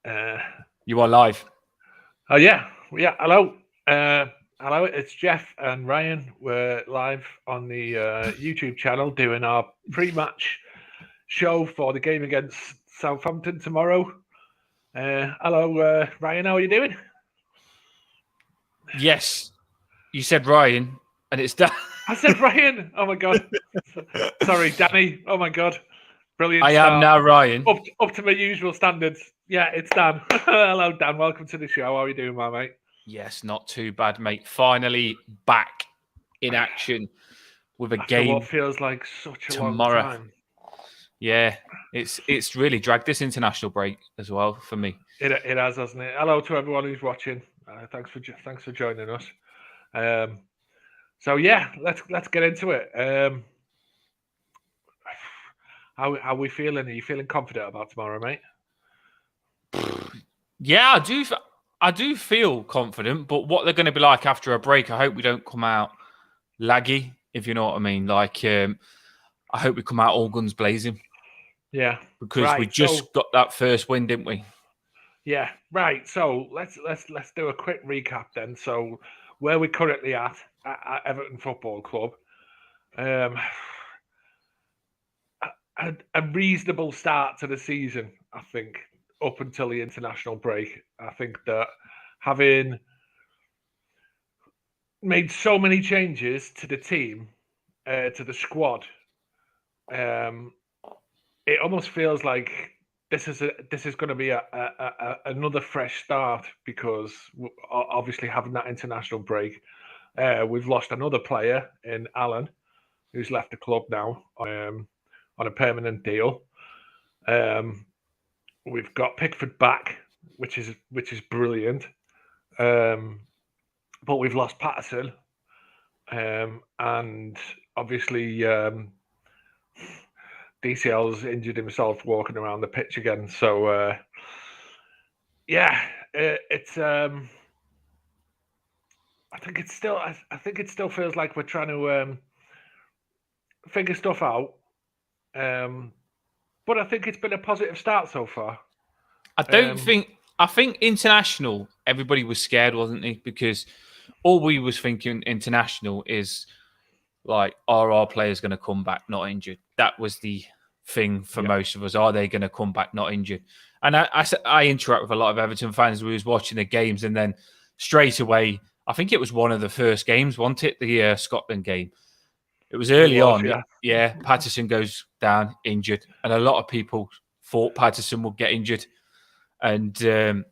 You are live. Oh yeah. Hello, hello. It's Jeff and Ryan. We're live on the YouTube channel doing our pre-match show for the game against Southampton tomorrow. Hello, Ryan. How are you doing? Yes, you said Ryan, and it's Dan. I said Ryan. Oh my god. Sorry, Danny. Oh my god. Brilliant I am start. now Ryan. Up to my usual standards. Yeah, it's Dan. Hello, Dan. Welcome to the show. How are you doing, my mate? Yes, not too bad, mate. Finally back in action with a After what game feels like such a long tomorrow. time. Yeah, it's really dragged this international break as well for me. It has, hasn't it? Hello to everyone who's watching. Thanks for joining us. Um, so yeah, let's get into it. How we feeling? Are you feeling confident about tomorrow, mate? Yeah, I do feel confident, but what they're going to be like after a break, I hope we don't come out laggy, if you know what I mean. Like, I hope we come out all guns blazing. Yeah, because we right. just got that first win, didn't we? Yeah, right. So let's do a quick recap then. So where we're currently at Everton Football Club. Um, a reasonable start to the season, I think, up until the international break. I think that having made so many changes to the team, to the squad, um, it almost feels like this is going to be another fresh start because obviously having that international break, we've lost another player in Alan, who's left the club now on a permanent deal. Um, we've got Pickford back, which is brilliant. Um, but we've lost Patterson, and obviously DCL's injured himself walking around the pitch again. So yeah, it's. I think it still feels like we're trying to figure stuff out. Um, but I think it's been a positive start so far. I don't think. I think international. Everybody was scared, wasn't they? Because all we was thinking international is like, are our players going to come back not injured? That was the thing for most of us. Are they going to come back not injured? And I interact with a lot of Everton fans who was watching the games, and then straight away, I think it was one of the first games, wasn't it? The Scotland game. It was early on. Yeah, Patterson goes down injured, and a lot of people thought Patterson would get injured. And when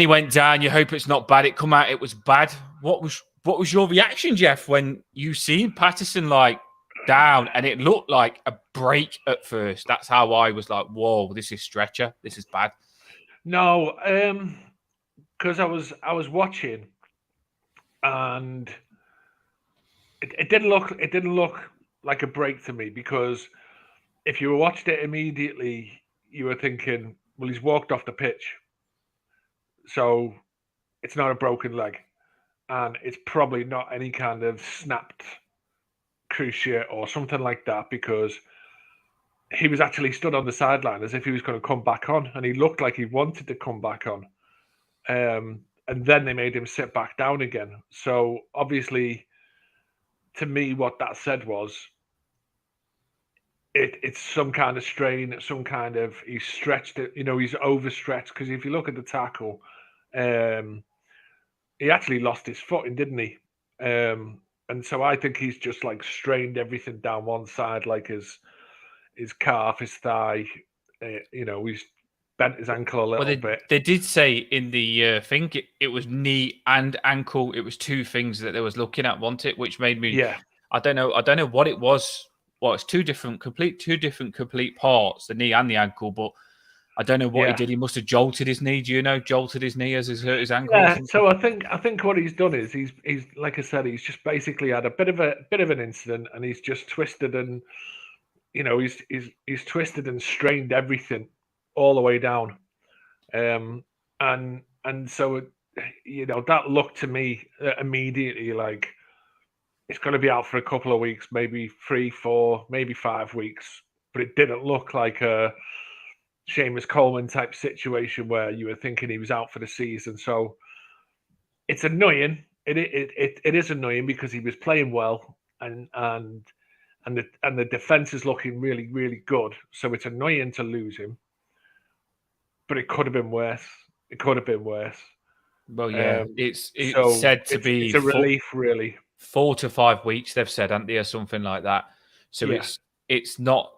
he went down, you hope it's not bad. It come out, it was bad. What was your reaction, Jeff, when you seen Patterson like down and it looked like a break at first? That's how I was like, whoa, this is stretcher. This is bad. No, because I was watching and it didn't look like a break to me because if you watched it immediately, you were thinking, well, he's walked off the pitch, so it's not a broken leg, and it's probably not any kind of snapped cruciate or something like that because he was actually stood on the sideline as if he was going to come back on, and he looked like he wanted to come back on. And then they made him sit back down again. So obviously, to me, what that said was it's some kind of strain, some kind of he's stretched it, he's overstretched. Because if you look at the tackle, he actually lost his footing, didn't he? And so I think he's just like strained everything down one side, like his calf, his thigh. He's bent his ankle a little bit. They did say in the thing it was knee and ankle. It was two things that they was looking at, wasn't it? Which made me, I don't know what it was. Well, it's two different complete parts, the knee and the ankle. But I don't know what he did. He must have jolted his knee. Do you know? Jolted his knee as he's hurt his ankle. Yeah. So I think what he's done is he's like I said, he's just basically had a bit of an incident, and he's just twisted and he's twisted and strained everything all the way down. And so that looked to me immediately like it's going to be out for a couple of weeks, maybe 3, 4, maybe 5 weeks. But it didn't look like Seamus Coleman type situation where you were thinking he was out for the season. So it's annoying. It is annoying because he was playing well and the defense is looking really, really good. So it's annoying to lose him. But it could have been worse. It could have been worse. Well, yeah, it's so said to be it's a relief, really. 4 to 5 weeks. They've said, haven't they, or something like that. So Yeah. it's not.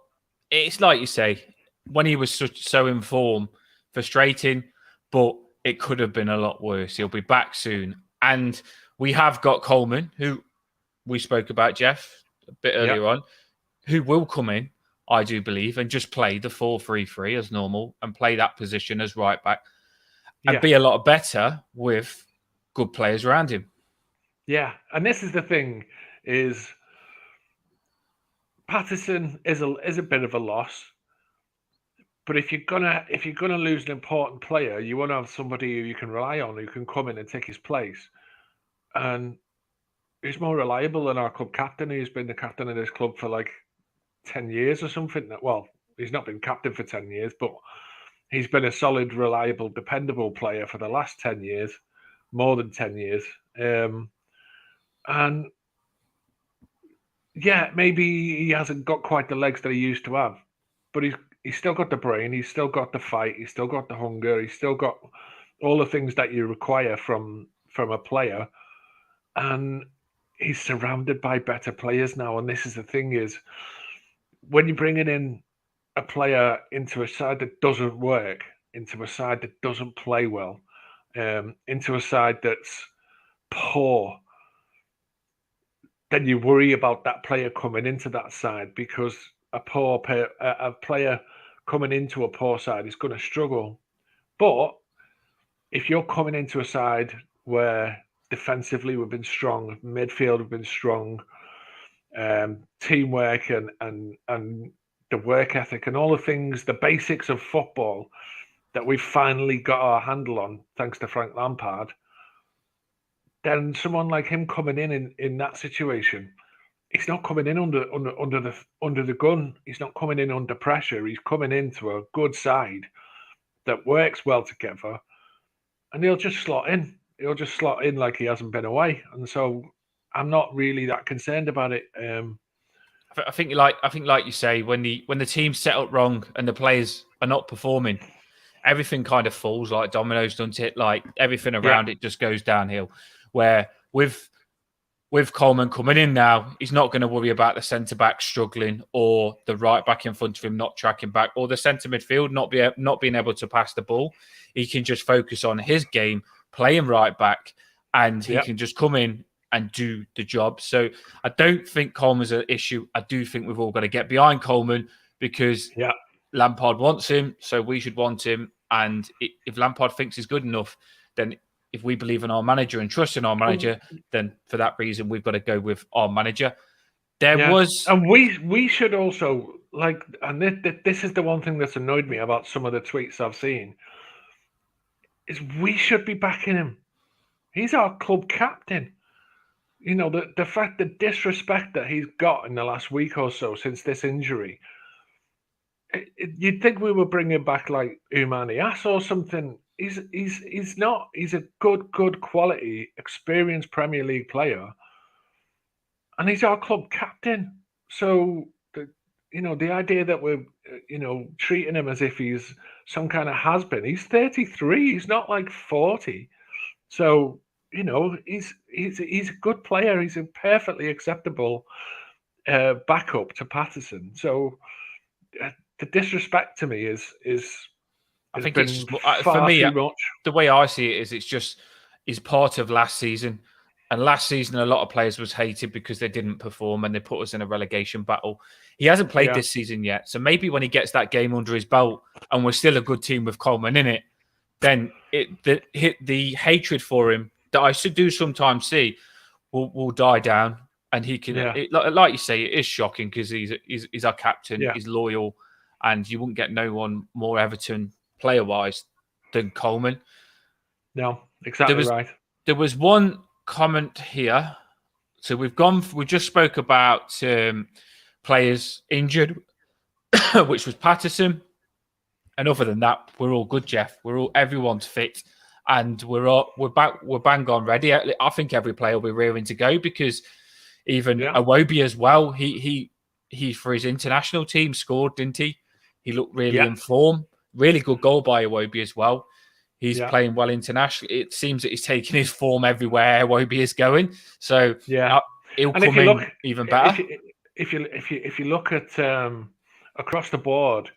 It's like you say, when he was so in form, frustrating, but it could have been a lot worse. He'll be back soon, and we have got Coleman, who we spoke about, Jeff, a bit earlier on, who will come in, I do believe, and just play the 4-3-3 as normal and play that position as right back and be a lot better with good players around him. Yeah. And this is the thing, is Patterson is a bit of a loss. But if you're gonna lose an important player, you want to have somebody who you can rely on, who can come in and take his place. And he's more reliable than our club captain, who's been the captain of this club for like 10 years or something. Well, he's not been captain for 10 years, but he's been a solid, reliable, dependable player for the last 10 years, more than 10 years. And yeah, maybe he hasn't got quite the legs that he used to have, but he's still got the brain, he's still got the fight, he's still got the hunger, he's still got all the things that you require from a player. And he's surrounded by better players now. And this is the thing, is when you're bringing in a player into a side that doesn't work, into a side that doesn't play well, into a side that's poor, then you worry about that player coming into that side, because a player coming into a poor side is going to struggle. But if you're coming into a side where defensively we've been strong, midfield we've been strong, teamwork and the work ethic and all the things, the basics of football that we've finally got our handle on, thanks to Frank Lampard, then someone like him coming in that situation, he's not coming in under the gun. He's not coming in under pressure. He's coming into a good side that works well together, and he'll just slot in. He'll just slot in like he hasn't been away, and so I'm not really that concerned about it. I think like you say, when the team's set up wrong and the players are not performing, everything kind of falls like dominoes, doesn't it? Like everything around it just goes downhill. Where with Coleman coming in now, he's not going to worry about the centre back struggling, or the right back in front of him not tracking back, or the centre midfield not being able to pass the ball. He can just focus on his game, playing right back, and he can just come in and do the job. So I don't think Coleman's an issue. I do think we've all got to get behind Coleman, because Lampard wants him, so we should want him. And if Lampard thinks he's good enough, then if we believe in our manager and trust in our manager, then for that reason, we've got to go with our manager. And we should also, like, and this is the one thing that's annoyed me about some of the tweets I've seen, is we should be backing him. He's our club captain. You know, the fact, the disrespect that he's got in the last week or so since this injury, you'd think we were bringing back like Umanias or something. He's not. He's a good quality, experienced Premier League player, and he's our club captain. So the idea that we're treating him as if he's some kind of has-been. He's 33. He's not like 40. So he's a good player. He's a perfectly acceptable backup to Patterson. So the disrespect to me is. I think it's just, for me, the way I see it is part of last season. And last season, a lot of players was hated because they didn't perform and they put us in a relegation battle. He hasn't played this season yet. So maybe when he gets that game under his belt and we're still a good team with Coleman in it, then the hatred for him that I should do sometimes see will die down. And he can, like you say, it is shocking because he's our captain, he's loyal, and you wouldn't get no one more Everton player-wise than Coleman. No, exactly right. There was one comment here. So we just spoke about players injured, which was Patterson. And other than that, we're all good, Jeff. Everyone's fit, and we're bang on ready. I think every player will be rearing to go because even Iwobi as well. He for his international team scored, didn't he? He looked really in form. Really good goal by Iwobi as well. He's playing well internationally. It seems that he's taking his form everywhere Iwobi is going. So he'll come in even better. If you look at across the board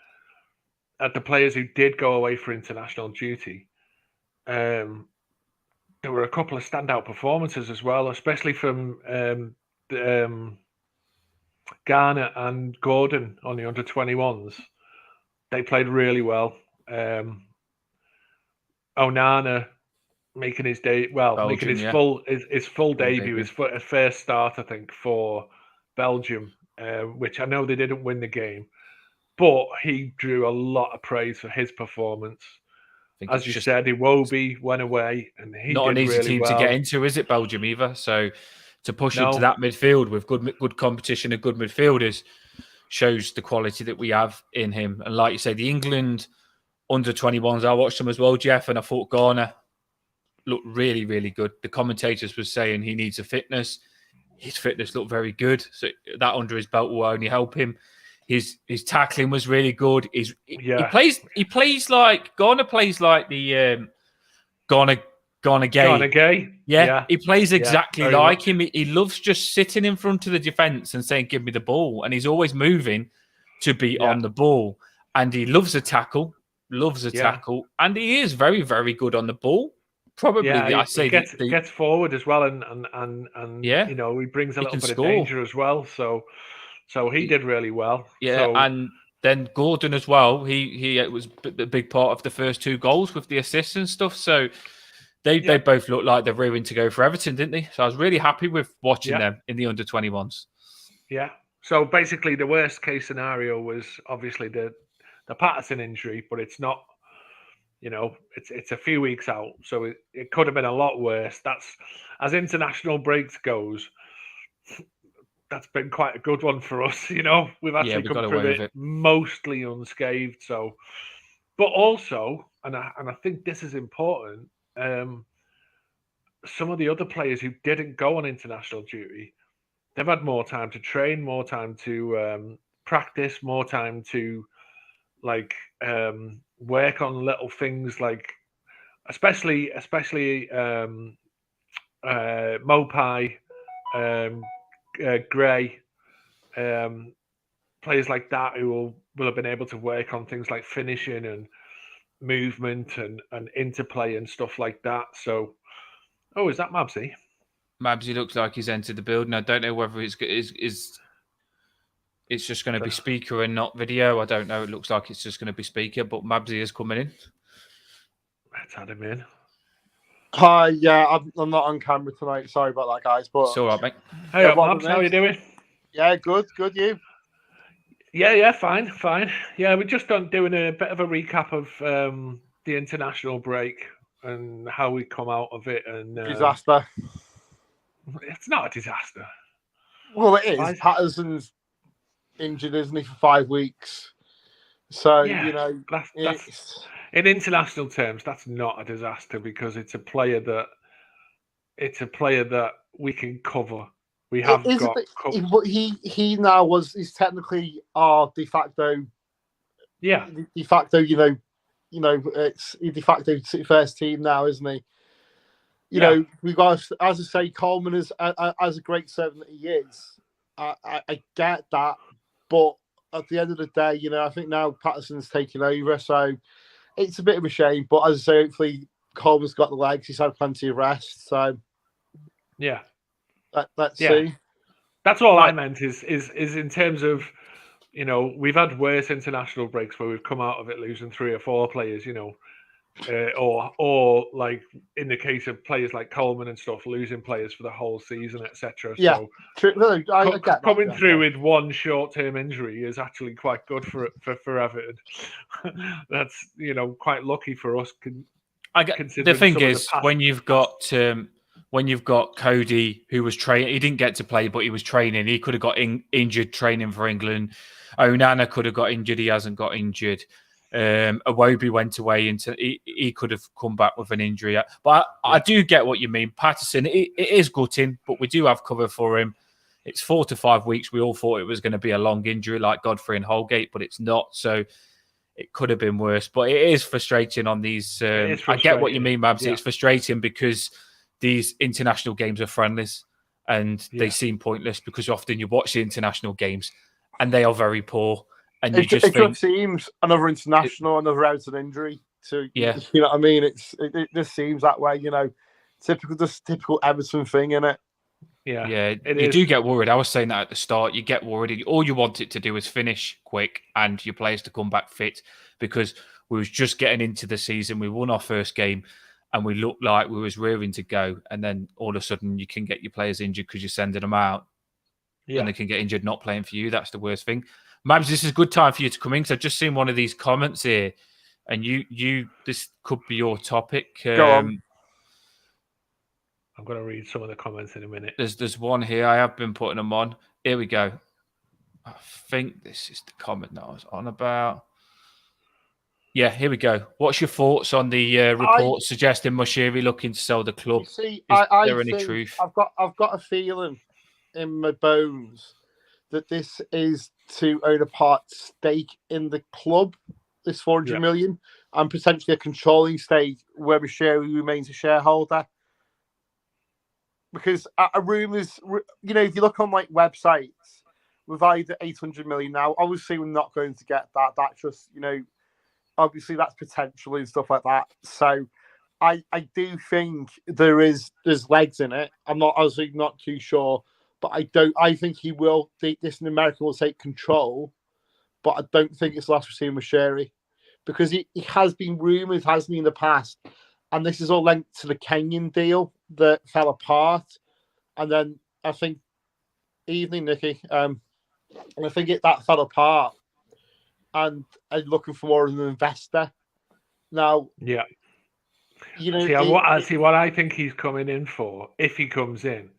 at the players who did go away for international duty, there were a couple of standout performances as well, especially from Garner and Gordon on the under-21s. They played really well. Onana making his Belgium, making his full debut, his first start, I think, for Belgium, which I know they didn't win the game, but he drew a lot of praise for his performance. As you said, Iwobi went away, and he not did an easy really team well. to get into, is it, Belgium either? So to push into that midfield with good competition and good midfielders shows the quality that we have in him. And like you say, the England under-21s, I watched them as well, Jeff, and I thought Garner looked really, really good. The commentators were saying he needs a fitness. His fitness looked very good. So that under his belt will only help him. His tackling was really good. He plays like Garner plays like the Garner Gay. Yeah, he plays exactly like him. He loves just sitting in front of the defense and saying, "Give me the ball," and he's always moving to be on the ball. And he loves a tackle, and he is very, very good on the ball. Probably, he gets forward as well, and you know, he brings a little bit of danger as well. So he did really well. Yeah, and then Gordon as well. He was a big part of the first 2 goals with the assists and stuff. So they both looked like they're rearing to go for Everton, didn't they? So I was really happy with watching them in the under-21s. Yeah. So basically, the worst case scenario was obviously the Patterson injury, but it's not. You know, it's a few weeks out, so it could have been a lot worse. That's, as international breaks goes, that's been quite a good one for us. You know, we've actually come through it mostly unscathed. So, but also, and I think this is important. Some of the other players who didn't go on international duty, they've had more time to train, more time to practice, more time to work on little things, like especially Mopai, Gray, players like that who will have been able to work on things like finishing and movement and interplay and stuff like that. So, is that Mabsy? Mabsy looks like he's entered the building. I don't know whether it's just going to be speaker and not video. I don't know. It looks like it's just going to be speaker, but Mabsy is coming in. Let's add him in. Hi, I'm not on camera tonight. Sorry about that, guys. But it's all right, mate. Hey, Mabs, how are you doing? Yeah, good. You? Yeah, fine. Yeah, we're just doing a bit of a recap of the international break and how we come out of it. And disaster. It's not a disaster. Well, it is. Patterson's injured, isn't he, for 5 weeks? So, you know, that's in international terms, that's not a disaster because it's a player that we can cover. We have got. But he now he's technically our de facto. Yeah. De facto, it's de facto first team now, isn't he? You know, we've got, as I say, Coleman is as a great servant that he is. I get that, but at the end of the day, you know, I think now Patterson's taking over, so it's a bit of a shame. But as I say, hopefully Coleman's got the legs. He's had plenty of rest, so yeah. Let's see. That's all I meant is in terms of, you know, we've had worse international breaks where we've come out of it losing 3 or 4 players, you know, or like in the case of players like Coleman and stuff, losing players for the whole season, etc. Yeah, so true. No, I get that. Coming through with one short-term injury is actually quite good for Everton. That's, you know, quite lucky for us. The thing is, when you've got Cody, who was training, he didn't get to play, but he was training. He could have got injured training for England. Onana could have got injured. He hasn't got injured. Iwobi went away into he could have come back with an injury. But I do get what you mean. Patterson, it is gutting, but we do have cover for him. It's 4 to 5 weeks. We all thought it was going to be a long injury like Godfrey and Holgate, but it's not. So it could have been worse. But it is frustrating on these. I get what you mean, Mabs. Yeah. It's frustrating because these international games are friendlies and they seem pointless because often you watch the international games and they are very poor. And it just seems another international, another out of injury. You know what I mean? It just seems that way, you know. Typical Everton thing, innit? Yeah, you do get worried. I was saying that at the start. You get worried. All you want it to do is finish quick and your players to come back fit because we was just getting into the season. We won our first game and we looked like we was rearing to go. And then all of a sudden you can get your players injured because you're sending them out. Yeah. And they can get injured not playing for you. That's the worst thing. Mabs, this is a good time for you to come in because I've just seen one of these comments here and this could be your topic. Go on. I'm going to read some of the comments in a minute. There's one here. I have been putting them on. Here we go. I think this is the comment that I was on about. Yeah, here we go. What's your thoughts on the report suggesting Moshiri looking to sell the club? See, is there any truth? I've got a feeling in my bones that this is to own a part stake in the club, this 400 million, and potentially a controlling stake where Moshiri remains a shareholder. Because a rumours, you know, if you look on like websites, we've either 800 million now. Obviously, we're not going to get that. That's just, you know, obviously that's potential and stuff like that. So I do think there's legs in it. I'm not obviously not too sure, but I think he will. This in America will take control, but I don't think it's the last we've seen with Sherry because he has been rumoured, hasn't he, in the past. And this is all linked to the Kenyan deal that fell apart. And then I think, evening, Nicky, and I think that fell apart. And I'm looking for more of an investor. Now, you know, what I think he's coming in for, if he comes in,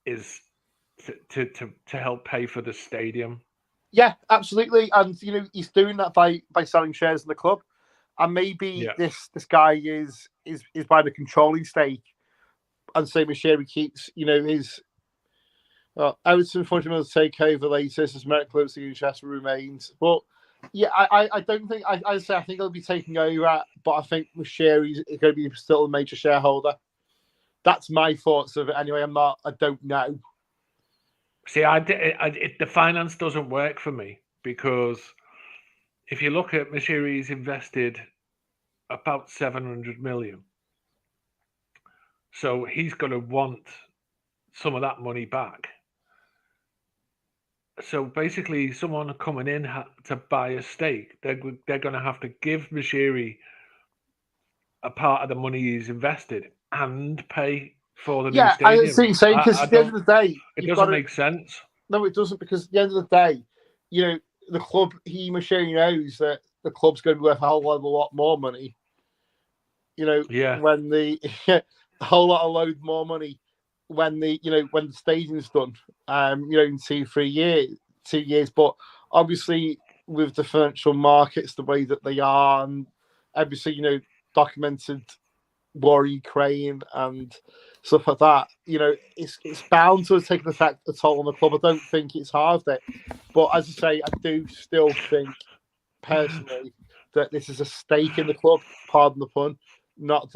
is to help pay for the stadium. Yeah, absolutely. And, you know, he's doing that by selling shares in the club. And maybe this guy is by the controlling stake, and say Moshiri keeps, you know, his Everton 40 million takeover later. His medical interest remains, but I don't think I think he'll be taking over, but I think Moshiri is going to be still a major shareholder. That's my thoughts of it. Anyway, I don't know. See, the finance doesn't work for me because. If you look at Moshiri's invested about 700 million. So he's going to want some of that money back. So basically, someone coming in to buy a stake, they're going to have to give Moshiri a part of the money he's invested and pay for the new stadium. I see what you're saying, because at the end of the day... It doesn't make sense. No, it doesn't, because at the end of the day, you know, the club, Moshiri knows that the club's going to be worth a lot more money. You know, when a whole load more money when the stadium's done. You know, in 2 years. But obviously, with the financial markets the way that they are, and obviously, you know, documented war in Ukraine and stuff like that, you know, it's bound to take an effect a toll on the club. I don't think it's halved it, but as I say, I do still think personally that this is a stake in the club, pardon the pun, not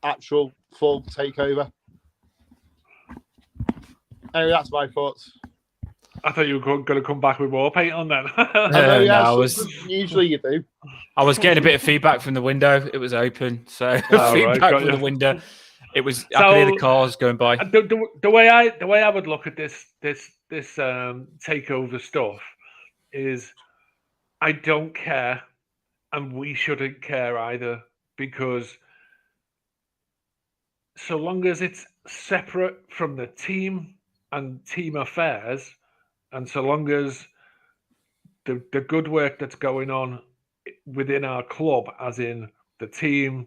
actual full takeover. Anyway, that's my thoughts. I thought you were going to come back with war paint on then. Usually you do. I was getting a bit of feedback from the window. It was open, so feedback from the window. It was. I could hear the cars going by. The way I would look at this takeover stuff is, I don't care, and we shouldn't care either, because so long as it's separate from the team and team affairs, and so long as the good work that's going on within our club, as in the team,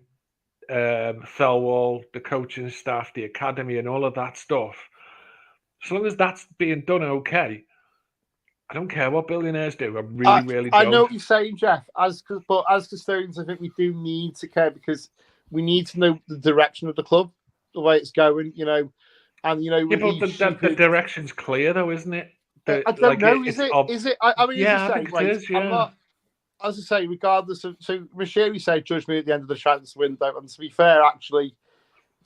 Thelwall, the coaching staff, the academy, and all of that stuff, so long as that's being done okay, I don't care what billionaires do. I really don't. I know what you're saying, Jeff. But as custodians, I think we do need to care because we need to know the direction of the club, the way it's going, and Yeah, but the direction's clear, though, isn't it? I don't know. Is it? I mean, yeah, as I say, right? Is, yeah. I'm not. As I say, regardless of Mashiri said, "Judge me at the end of the transfer window," and to be fair,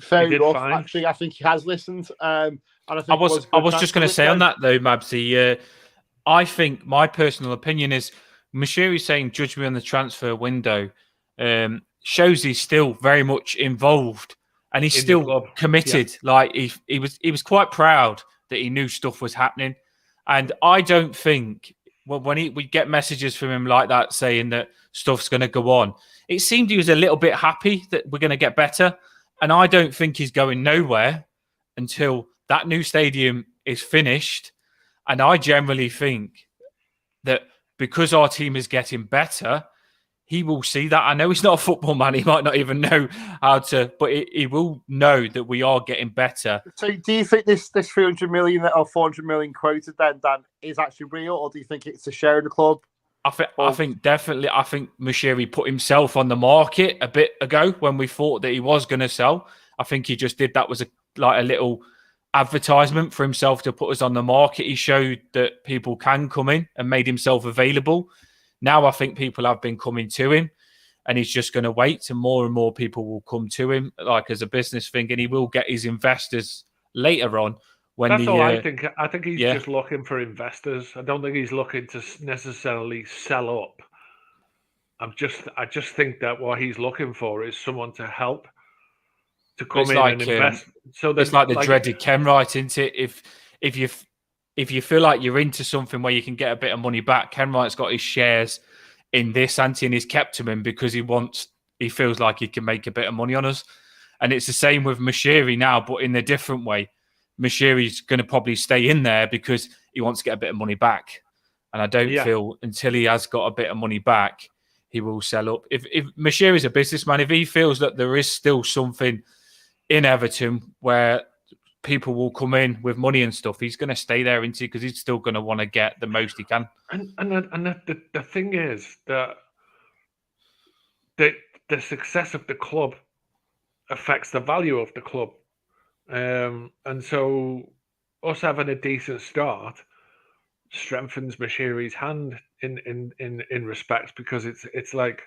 fair enough. Fine. Actually, I think he has listened. And I think I was just going to say on that though, Mabsy. I think my personal opinion is Mashiri saying judge me on the transfer window shows he's still very much involved and he's still committed. Yeah. Like he was quite proud that he knew stuff was happening. And I don't think when we get messages from him like that saying that stuff's going to go on, it seemed he was a little bit happy that we're going to get better. And I don't think he's going nowhere until that new stadium is finished. And I generally think that because our team is getting better, he will see that. I know he's not a football man. He might not even know how to, but he will know that we are getting better. So do you think this 300 million or 400 million quoted then, Dan, is actually real? Or do you think it's a share of the club? I think definitely. I think Mashiri put himself on the market a bit ago when we thought that he was going to sell. I think he just did that was a little advertisement for himself to put us on the market. He showed that people can come in and made himself available. Now I think people have been coming to him and he's just going to wait and more people will come to him like as a business thing and he will get his investors later on. That's all I think. I think he's just looking for investors. I don't think he's looking to necessarily sell up. I just think that what he's looking for is someone to help to come in and invest. So it's like the dreaded Kenwright, isn't it? If you feel like you're into something where you can get a bit of money back, Kenwright's got his shares in this, and he's kept him because he feels like he can make a bit of money on us. And it's the same with Mashiri now, but in a different way. Mashiri's going to probably stay in there because he wants to get a bit of money back. And I don't feel until he has got a bit of money back, he will sell up. If Mashiri's a businessman, if he feels that there is still something in Everton where people will come in with money and stuff, he's going to stay there, isn't he? Because he's still going to want to get the most he can. And the thing is that the success of the club affects the value of the club. And so us having a decent start strengthens Mashiri's hand in respect, because it's like,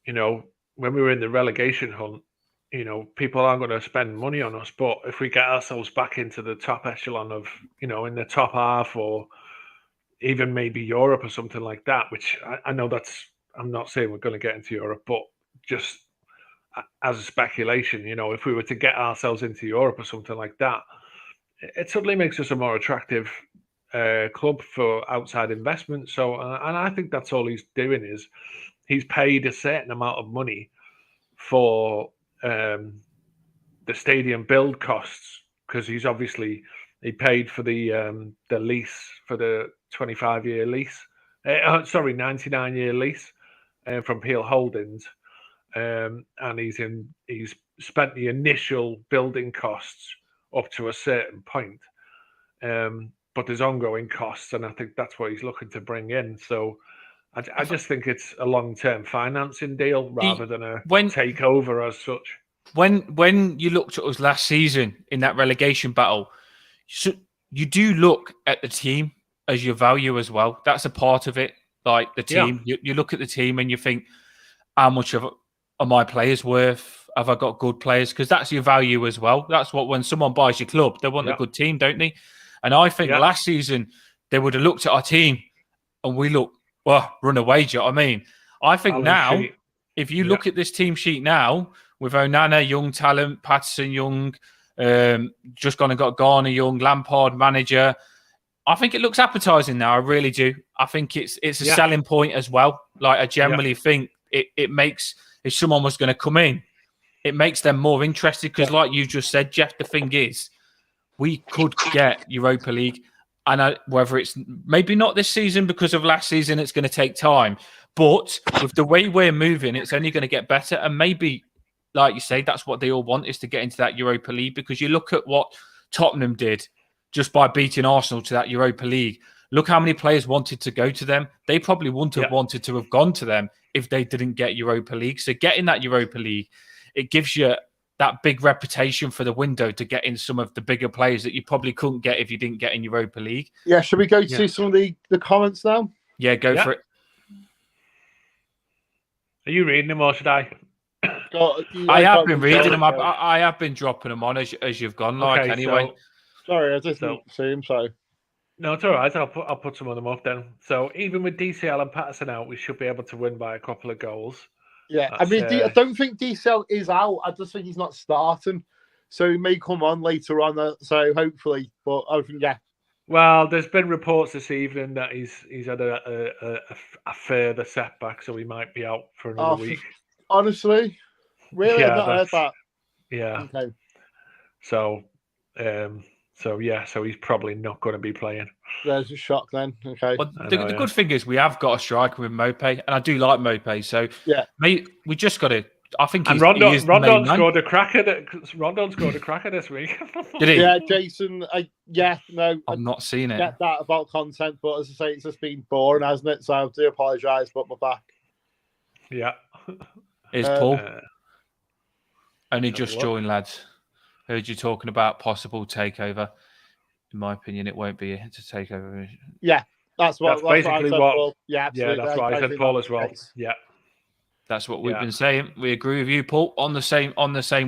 when we were in the relegation hunt, people aren't going to spend money on us, but if we get ourselves back into the top echelon of, in the top half or even maybe Europe or something like that, which I know I'm not saying we're going to get into Europe, but just as a speculation, if we were to get ourselves into Europe or something like that, it suddenly makes us a more attractive club for outside investment. So, and I think that's all he's doing is he's paid a certain amount of money for the stadium build costs, because he paid for the lease for the 25-year lease, 99-year lease from Peel Holdings. And he's spent the initial building costs up to a certain point, but there's ongoing costs, and I think that's what he's looking to bring in. So I just think it's a long-term financing deal rather than a takeover as such. When you looked at us last season in that relegation battle, so you do look at the team as your value as well. That's a part of it. Like the team, you look at the team and you think, how much are my players worth? Have I got good players? Because that's your value as well. That's what, when someone buys your club, they want a good team, don't they? And I think last season they would have looked at our team and we look, run away. Do you know what I mean? I think now, if you look at this team sheet now, with Onana, young talent, Patterson, young, just gone and got Garner, young, Lampard, manager, I think it looks appetising now. I really do. I think it's a selling point as well. Like, I generally think it makes, if someone was going to come in, it makes them more interested because, like you just said, Jeff, the thing is, we could get Europa League, and whether it's maybe not this season because of last season, it's going to take time. But with the way we're moving, it's only going to get better. And maybe, like you say, that's what they all want, is to get into that Europa League, because you look at what Tottenham did just by beating Arsenal to that Europa League. Look how many players wanted to go to them. They probably wouldn't have wanted to have gone to them if they didn't get Europa League. So getting that Europa League, it gives you that big reputation for the window to get in some of the bigger players that you probably couldn't get if you didn't get in Europa League. Yeah, should we go to some of the comments now? Yeah, go for it. Are you reading them or should I? I have been reading them. I have been dropping them on as you've gone. Like anyway. Sorry, I just didn't see him. So no, it's all right. I'll put some of them up then. So even with DCL and Patterson out, we should be able to win by a couple of goals. Yeah, I mean, I don't think DCL is out. I just think he's not starting, so he may come on later on. So hopefully, but I think Well, there's been reports this evening that he's had a further setback, so he might be out for another week. Honestly, really, I've not heard that. Yeah. Okay. So he's probably not going to be playing. There's a shock then. Okay. Well, the good thing is we have got a striker with Mopé, and I do like Mopé. So we just got to. I think Rondon scored a cracker. Rondon scored a cracker this week. Did he? Yeah, Jason. I'm not seeing it. Get that about content, but as I say, it's just been boring, hasn't it? So I do apologise, but my back. Yeah. Is Paul? Only just joined, lads. Heard you talking about possible takeover. In my opinion, it won't be a takeover. Yeah, that's basically what. Paul. Yeah, absolutely. That's what I said, Paul, as well. Yeah. That's what we've been saying. We agree with you, Paul, on the same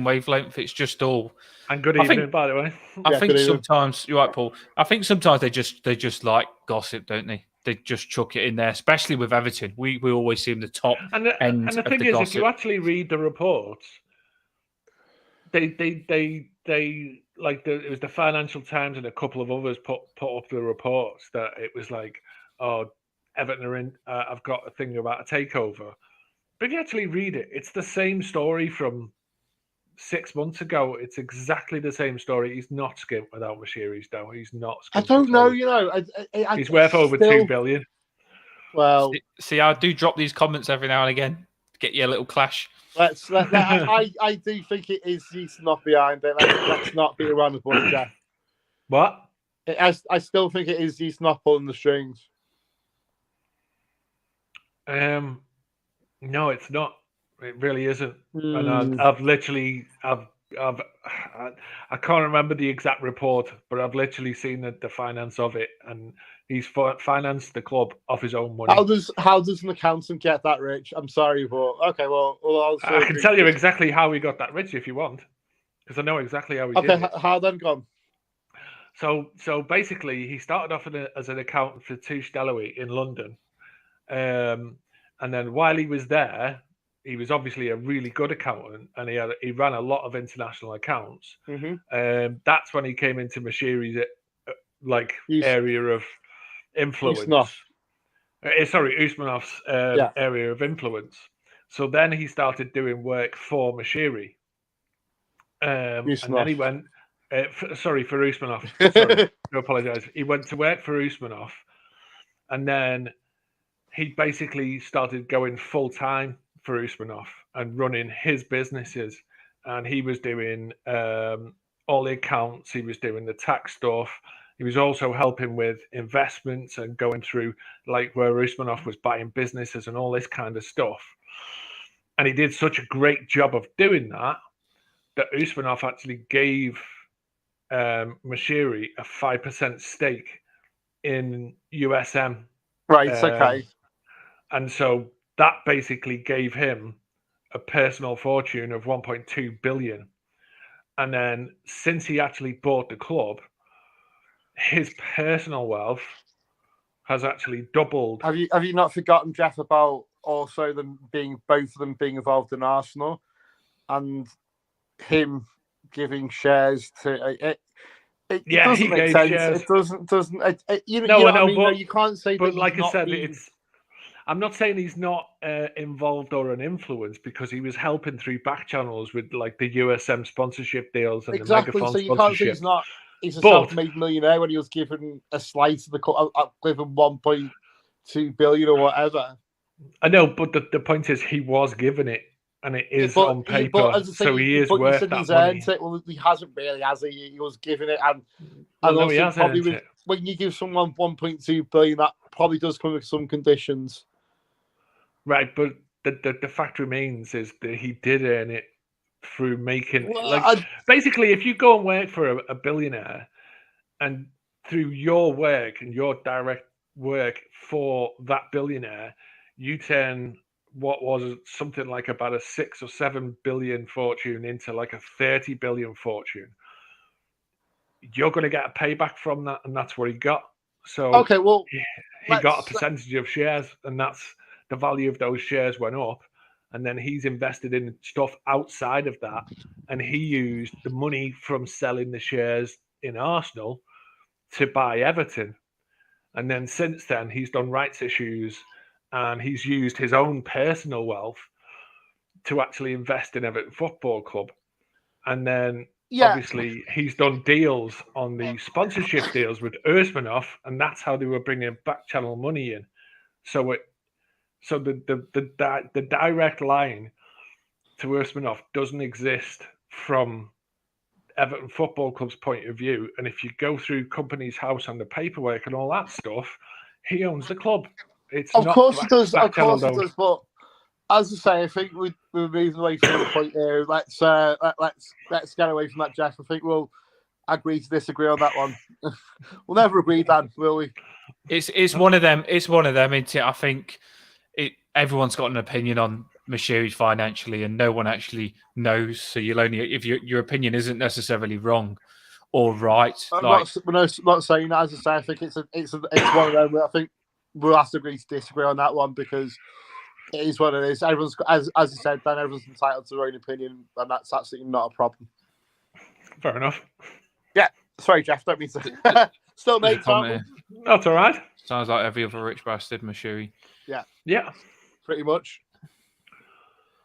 wavelength. It's just all. And good evening, by the way. I think sometimes you're right, Paul. I think sometimes they just like gossip, don't they? They just chuck it in there, especially with Everton. We always see them the top end and the thing is, gossip. if you actually read the reports, they like it was the Financial Times and a couple of others put up the reports that it was like, oh, Everton are in. I've got a thing about a takeover. But if you actually read it, it's the same story from 6 months ago. It's exactly the same story. He's not skint without Mashiri's though. He's not. I don't know. He's worth over $2 billion. Well, see, I do drop these comments every now and again to get you a little clash. I do think it is he's not behind it. Let's not be around the bush, Jeff. What? I still think it is he's not pulling the strings. No, it's not. It really isn't. And I can't remember the exact report, but I've literally seen the finance of it, and he's financed the club off his own money. How does an accountant get that rich? I'm sorry, but okay. Well, I can tell you exactly how he got that rich if you want, because I know exactly how he did it. How then gone? So basically, he started off as an accountant for Touche Deloitte in London, and then while he was there, he was obviously a really good accountant, and he ran a lot of international accounts. Mm-hmm. That's when he came into Mashiri's area of influence. Usmanov's area of influence. So then he started doing work for Mashiri, and then he went. For Usmanov. Sorry, I apologise. He went to work for Usmanov, and then he basically started going full time for Usmanov and running his businesses. And he was doing all the accounts. He was doing the tax stuff. He was also helping with investments and going through like where Usmanov was buying businesses and all this kind of stuff. And he did such a great job of doing that Usmanov actually gave Mashiri a 5% stake in USM. Right, okay. And so that basically gave him a personal fortune of 1.2 billion. And then since he actually bought the club, his personal wealth has actually doubled. Have you not forgotten, Jeff, about also both of them being involved in Arsenal and him giving shares to it doesn't make sense. Shares. It doesn't. You can't say. But like I said, I'm not saying he's not involved or an influence because he was helping through back channels with like the USM sponsorship deals and the Megaphone so you can't say he's not. He's a self-made millionaire when he was given a slice of the given 1.2 billion or whatever. I know, but the point is he was given it. and it is but, on paper. But as I say, so he is but worth you said that he's money. earned it. Well, he hasn't really, has he? He was giving it, and Well, no, he has probably earned it. when you give someone 1.2 billion, that probably does come with some conditions. Right, but the fact remains is that he did earn it through making basically, if you go and work for a billionaire, and through your work and your direct work for that billionaire, you turn what was something like about a 6 or 7 billion fortune into like a 30 billion fortune. You're going to get a payback from that, and that's what he got. So okay, well, he got a percentage of shares, and that's the value of those shares went up. And then he's invested in stuff outside of that, and he used the money from selling the shares in Arsenal to buy Everton. And then since then, he's done rights issues, and he's used his own personal wealth to actually invest in Everton Football Club. And then obviously he's done deals on the sponsorship deals with Usmanov, and that's how they were bringing back channel money in. So the direct line to Usmanov doesn't exist from Everton Football Club's point of view. And if you go through Company's House and the paperwork and all that stuff, he owns the club. It's of not course it does. Of course it does. But as I say, I think we're moving away from the point here. Let's get away from that, Jeff. I think we'll agree to disagree on that one. We'll never agree, Dan, will we? It's one of them. It's one of them. Isn't it? I think everyone's got an opinion on Moshiri financially, and no one actually knows. So you'll only if your opinion isn't necessarily wrong or right. I'm not saying that. As I say, I think it's one of them. I think we'll have to agree to disagree on that one because it is what it is. Everyone's as you said, Dan. Everyone's entitled to their own opinion, and that's absolutely not a problem. Fair enough. Yeah. Sorry, Jeff. Don't mean to. Still mate. That's all right. Sounds like every other rich bastard, Moshiri. Yeah. Yeah. Pretty much.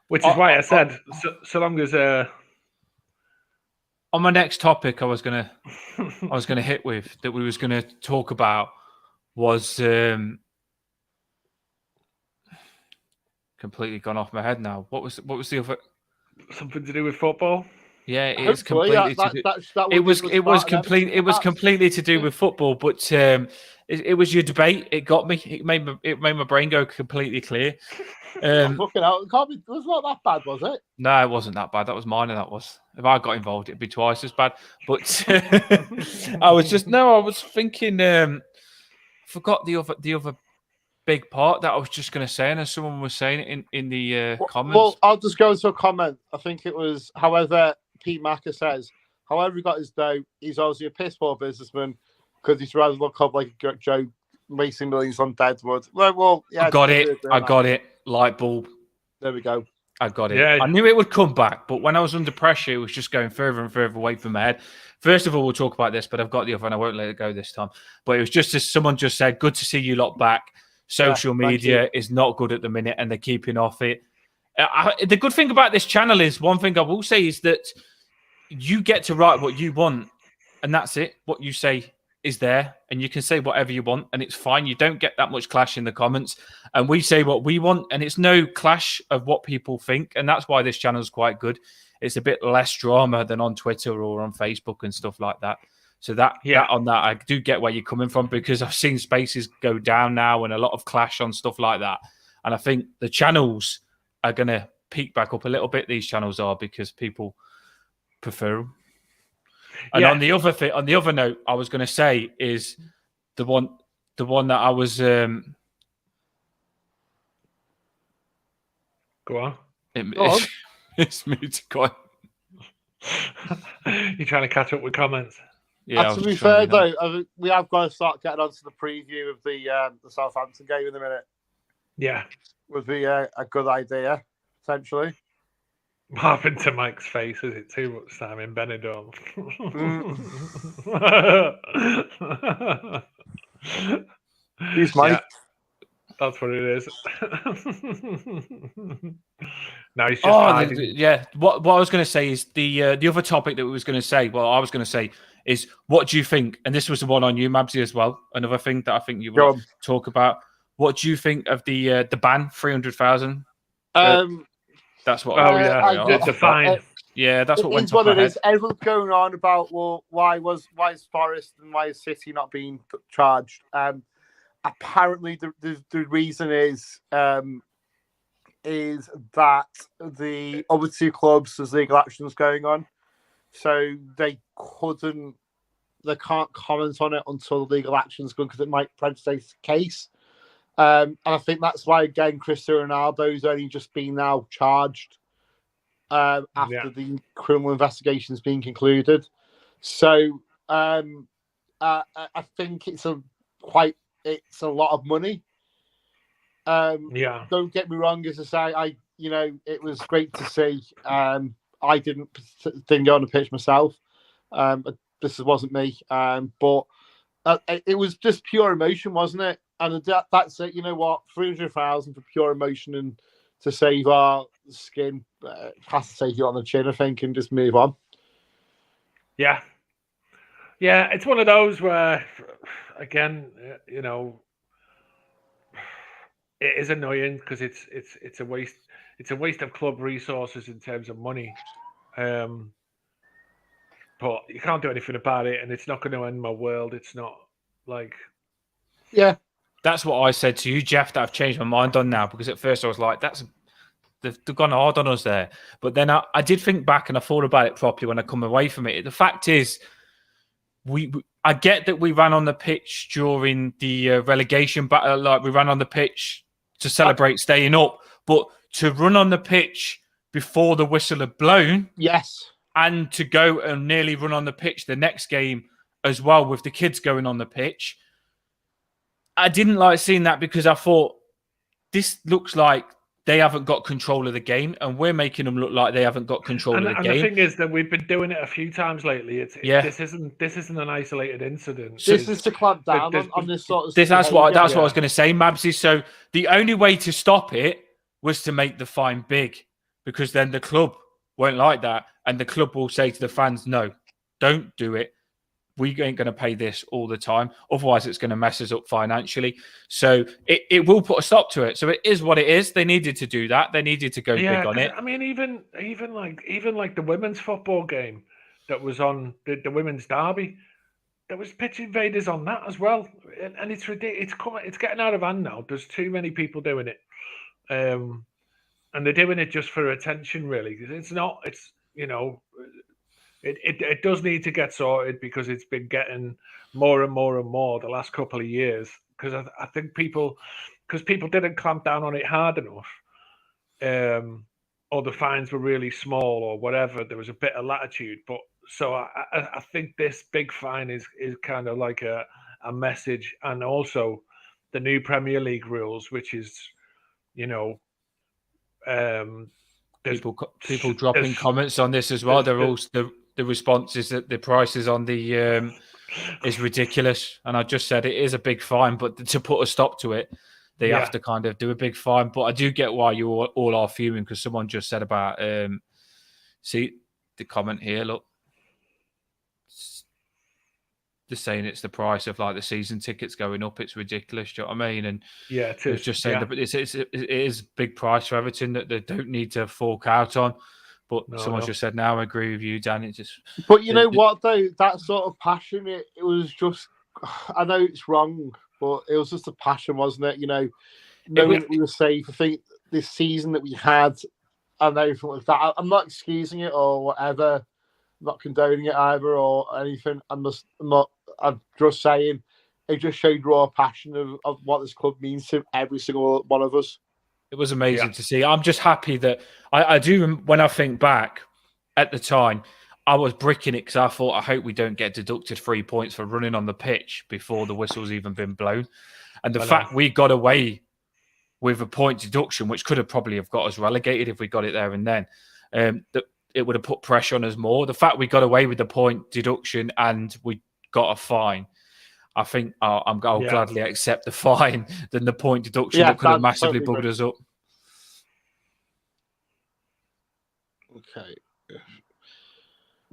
Which is why I said, so long as on my next topic, I was gonna hit with that we was gonna talk about was completely gone off my head now. What was the other? Something to do with football? Yeah, it is completely. It was completely to do with football, but it was your debate. It got me. It made my brain go completely clear. Fucking hell, it was not that bad, was it? No, it wasn't that bad. That was mine, and that was. If I got involved, it'd be twice as bad. But I was thinking. Forgot the other big part that I was just going to say, and as someone was saying it in the comments. Well, I'll just go into a comment. I think it was, however, Pete Macker says, however he got his dough, he's obviously a piss poor businessman because he's rather look up like Joe wasting millions on Deadwood. Well, yeah, I got it. Light bulb. There we go. I got it. Yeah. I knew it would come back, but when I was under pressure, it was just going further and further away from my head. First of all, we'll talk about this, but I've got the other and I won't let it go this time. But it was just as someone just said, good to see you lot back. Social media is not good at the minute and they're keeping off it. The good thing about this channel is, one thing I will say is that you get to write what you want and that's it. What you say is there and you can say whatever you want and it's fine. You don't get that much clash in the comments and we say what we want and it's no clash of what people think. And that's why this channel is quite good. It's a bit less drama than on Twitter or on Facebook and stuff like that. So that I do get where you're coming from because I've seen spaces go down now and a lot of clash on stuff like that. And I think the channels are going to peak back up a little bit. These channels are because people prefer them. And on the other note, I was going to say is the one that I was. Go on. It's me to go on. You're trying to catch up with comments. Yeah. To be fair, though, we have got to start getting on to the preview of the Southampton game in a minute. Yeah, would be a good idea potentially. What happened to Mike's face? Is it too much time in Benidorm? He's Mike. Yeah, that's what it is. No, he's just hiding. What I was going to say is the other topic that we was going to say. Well, I was going to say is, what do you think? And this was the one on you, Mabsy, as well. Another thing that I think you will talk about. What do you think of the ban 300,000? That's what. The fine. Yeah, that's what went what off my head. Everyone's going on about, well, why is Forest and why is City not being charged? Apparently, the reason is that the other two clubs, there's legal actions going on, so they can't comment on it until the legal action's gone because it might prejudice the case. And I think that's why, again, Cristiano Ronaldo's only just been now charged after the criminal investigation's been concluded. So I think it's a lot of money. Don't get me wrong, as I say, it was great to see. I didn't go on the pitch myself. This wasn't me. But it was just pure emotion, wasn't it? And that's it. You know what? 300,000 for pure emotion and to save our skin has to take you on the chin, I think, and just move on. Yeah. Yeah, it's one of those where, again, it is annoying because it's a waste. It's a waste of club resources in terms of money. But you can't do anything about it, and it's not going to end my world. It's not like... Yeah. That's what I said to you, Jeff, that I've changed my mind on now, because at first I was like, they've gone hard on us there. But then I did think back and I thought about it properly when I come away from it. The fact is, I get that we ran on the pitch during the relegation battle, like we ran on the pitch to celebrate staying up, but to run on the pitch before the whistle had blown, yes, and to go and nearly run on the pitch the next game as well with the kids going on the pitch, I didn't like seeing that because I thought this looks like they haven't got control of the game, and we're making them look like they haven't got control of the game. And the thing is that we've been doing it a few times lately. This isn't an isolated incident. This is to clamp down on this sort of. That's what I was going to say, Mabsy. So the only way to stop it was to make the fine big, because then the club won't like that, and the club will say to the fans, "No, don't do it. We ain't going to pay this all the time. Otherwise, it's going to mess us up financially." So it will put a stop to it. So it is what it is. They needed to do that. They needed to go big on it. I mean, even like the women's football game that was on the women's derby, there was pitch invaders on that as well. And it's ridiculous. It's getting out of hand now. There's too many people doing it, and they're doing it just for attention. Really, it's not. It's It does need to get sorted because it's been getting more and more and more the last couple of years. Because I think people didn't clamp down on it hard enough, or the fines were really small or whatever. There was a bit of latitude, but so I think this big fine is kind of like a message, and also the new Premier League rules, which is people dropping comments on this as well. They're also the response is that the prices on the is ridiculous, and I just said it is a big fine, but to put a stop to it, they have to kind of do a big fine. But I do get why you all are fuming, because someone just said about see the comment here. Look, they're saying it's the price of like the season tickets going up. It's ridiculous. Do you know what I mean? And it is. Just saying that it is a big price for Everton that they don't need to fork out on. But someone's just said, "Now I agree with you, Dan." It just. But you know what though? That sort of passion, it was just. I know it's wrong, but it was just a passion, wasn't it? Knowing that we were safe. I think this season that we had, and everything like that. I'm not excusing it or whatever. I'm not condoning it either or anything. I'm just saying it just showed raw passion of what this club means to every single one of us. It was amazing to see. I'm just happy that I do. When I think back at the time, I was bricking it because I thought, I hope we don't get deducted 3 points for running on the pitch before the whistle's even been blown. And the fact we got away with a point deduction, which could have probably have got us relegated if we got it there and then, that it would have put pressure on us more. The fact we got away with the point deduction and we got a fine, I think I'll gladly accept the fine than the point deduction that could have massively bugged us up. Okay.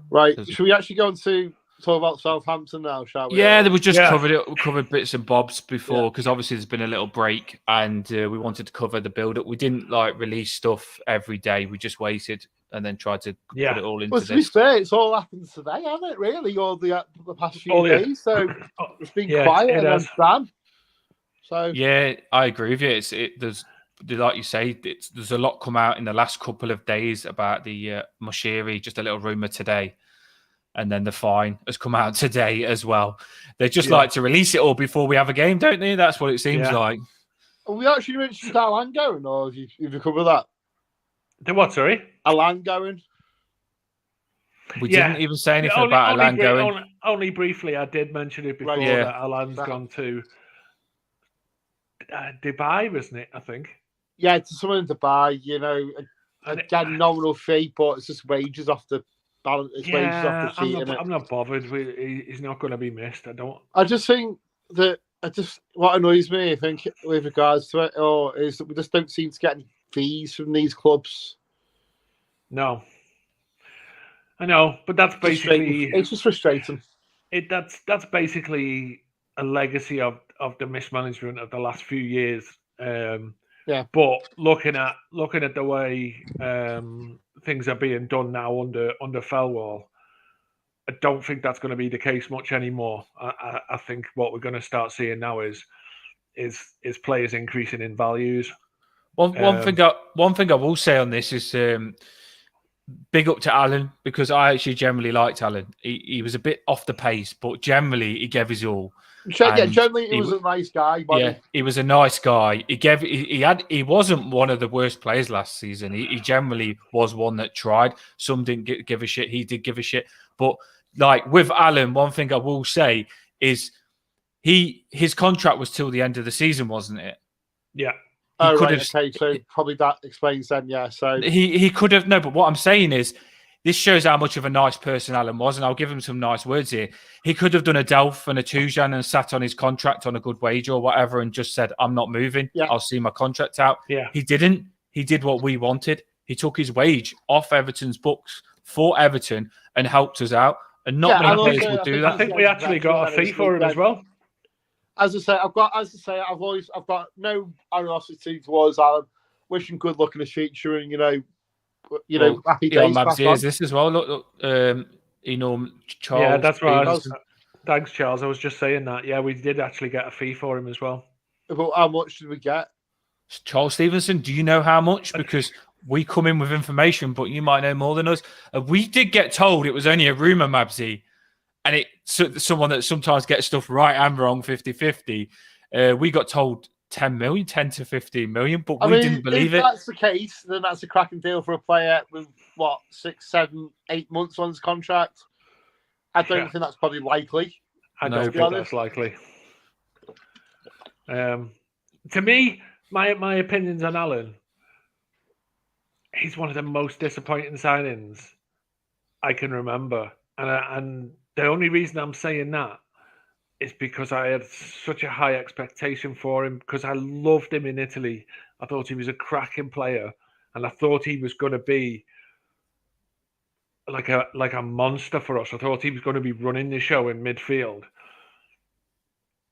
Right. Should we actually go on to talk about Southampton now, shall we? Yeah, we just covered bits and bobs before because obviously there's been a little break and we wanted to cover the build-up. We didn't release stuff every day. We just waited and then tried to put it all into this. To be fair, it's all happened today, hasn't it? Really, all the past few days. So it's been quiet and then done. So yeah, I agree with you. There's like you say, there's a lot come out in the last couple of days about the Moshiri. Just a little rumor today. And then the fine has come out today as well. They just like to release it all before we have a game, don't they? That's what it seems like. Have we actually mentioned Alan going, or have you covered that? The what, sorry? Alan going. We didn't even say anything about Alan going. Only briefly, I did mention it before that Alan's gone to Dubai, wasn't it, I think? Yeah, to someone in Dubai, again, nominal fee, but it's just wages off the balance. It's wages off the sheet. I'm not bothered. He's not going to be missed. I just think that what annoys me, I think, with regards to it, is that we just don't seem to get any fees from these clubs. No, I know, but that's basically it's just frustrating. That's basically a legacy of the mismanagement of the last few years. But looking at the way things are being done now under Fellwall, I don't think that's going to be the case much anymore. I think what we're going to start seeing now is players increasing in values. One thing I will say on this is big up to Alan, because I actually generally liked Alan. He was a bit off the pace, but generally he gave his all. Generally he was a nice guy. He was a nice guy. He wasn't one of the worst players last season. He generally was one that tried. Some didn't give a shit. He did give a shit. But with Alan, one thing I will say is his contract was till the end of the season, wasn't it? Yeah. So probably that explains then. Yeah. So he could have but what I'm saying is, this shows how much of a nice person Alan was, and I'll give him some nice words here. He could have done a Delph and a Tujan and sat on his contract on a good wage or whatever and just said, I'm not moving. Yeah. I'll see my contract out. Yeah. He didn't. He did what we wanted. He took his wage off Everton's books for Everton and helped us out. And not many players would do that. I think we actually got a fee for him as well. As I say, I've got no animosity towards Alan. Wish him good luck in the future, and happy days. Here's this as well. Look, Charles. Yeah, that's right. Thanks, Charles. I was just saying that. Yeah, we did actually get a fee for him as well. But how much did we get? Charles Stevenson, do you know how much? Because we come in with information, but you might know more than us. We did get told it was only a rumour, Mabsy. And it's someone that sometimes gets stuff right and wrong, 50-50. We got told 10 to 15 million, but we didn't believe it. If that's the case, then that's a cracking deal for a player with, 6, 7, 8 months on his contract. I don't think that's probably likely. I don't think that's likely. To me, my opinions on Alan, he's one of the most disappointing signings I can remember. And the only reason I'm saying that is because I had such a high expectation for him, because I loved him in Italy. I thought he was a cracking player, and I thought he was going to be like a monster for us. I thought he was going to be running the show in midfield.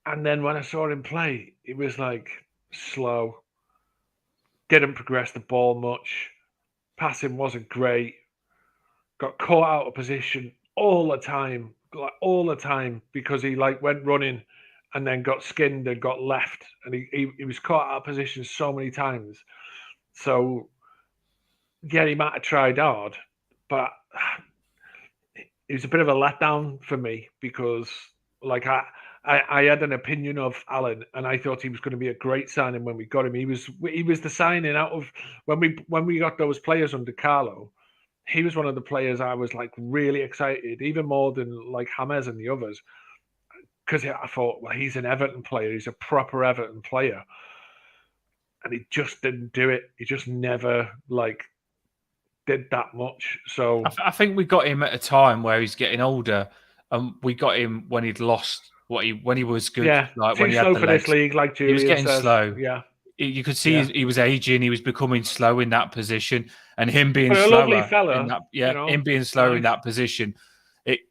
And then when I saw him play, it was slow. Didn't progress the ball much. Passing wasn't great. Got caught out of position all the time, because he went running and then got skinned and got left, and he was caught out of position so many times. So yeah, he might have tried hard, but it was a bit of a letdown for me, because I had an opinion of Alan, and I thought he was going to be a great signing when we got him. He was the signing out of when we got those players under Carlo. He was one of the players I was really excited, even more than James and the others, because I thought, well, he's an Everton player. He's a proper Everton player. And he just didn't do it. He just never did that much. So I think we got him at a time where he's getting older, and we got him when he'd lost when he was good. Yeah, when he had the for legs. this league, Julian he was getting says. slow. Yeah. You could see he was aging. He was becoming slow in that position, and him being slower. slower Lovely fella, in that, him being slow in that position.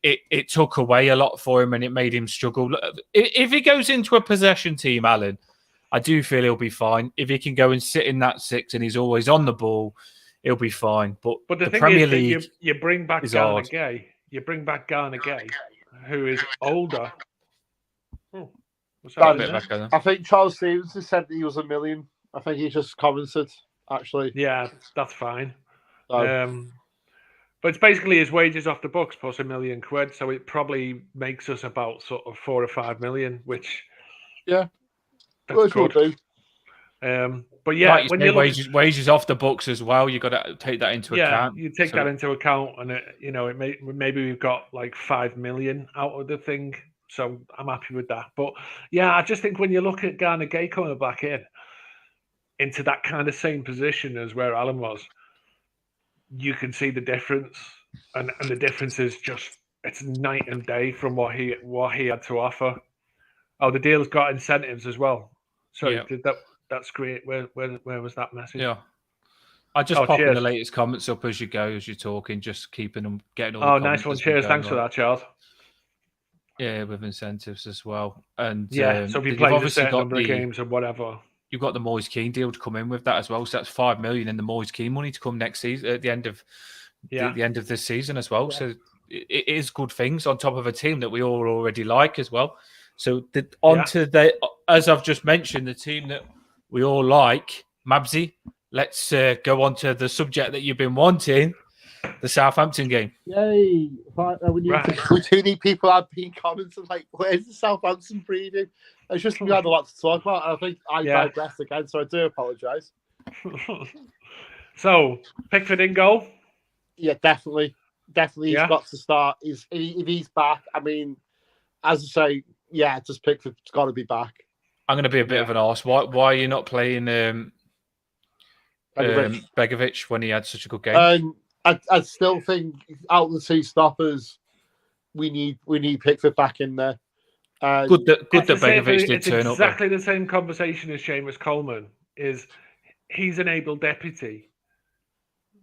it took away a lot for him and it made him struggle. If he goes into a possession team, Alan, I do feel he'll be fine. If he can go and sit in that 6 and he's always on the ball, he'll be fine. But the thing Premier is League, that you bring back is Garner hard. Gay. You bring back Garner Gay, who is older. Oh, what's happening there? I think Charles Stevenson said that he was $1 million. I think he just commented, actually. Yeah, that's fine. So, but it's basically his wages off the books plus £1 million. So it probably makes us about sort of 4 or 5 million, which that's good. Will do. But yeah, like when you look wages off the books as well, you got to take that into account. You take that into account, and maybe we've got like 5 million out of the thing. So I'm happy with that. But yeah, I just think when you look at Garner Gay coming back into that kind of same position as where Alan was, you can see the difference, and the difference is it's night and day from what he had to offer. Oh, the deal's got incentives as well. So that's great. Where was that message? Yeah. I just pop in the latest comments up as you go, as you're talking, just keeping them, getting all the comments. Nice one. Cheers. Thanks for that, Charles. Yeah, with incentives as well. And so if you play a certain number of games or whatever. You've got the Moyes Keane deal to come in with that as well. So that's 5 million in the Moyes Keane money to come next season at the end of the end of this season as well. Yeah. So it is good things on top of a team that we all already like as well. So as I've just mentioned, the team that we all like, Mabsy. Let's go on to the subject that you've been wanting, the Southampton game. Yay! We need people have been commenting like, "Where's the Southampton preview?" It's just we had a lot to talk about. And I think I digressed again, so I do apologise. So Pickford in goal. Yeah, definitely. He's got to start. If he's back, I mean, as I say, just Pickford's got to be back. I'm going to be a bit of an arse. Why are you not playing Begovic when he had such a good game? I still think out of the two stoppers, we need Pickford back in there. Good that Begovic did turn up. It's exactly the same conversation as Seamus Coleman. He's an able deputy,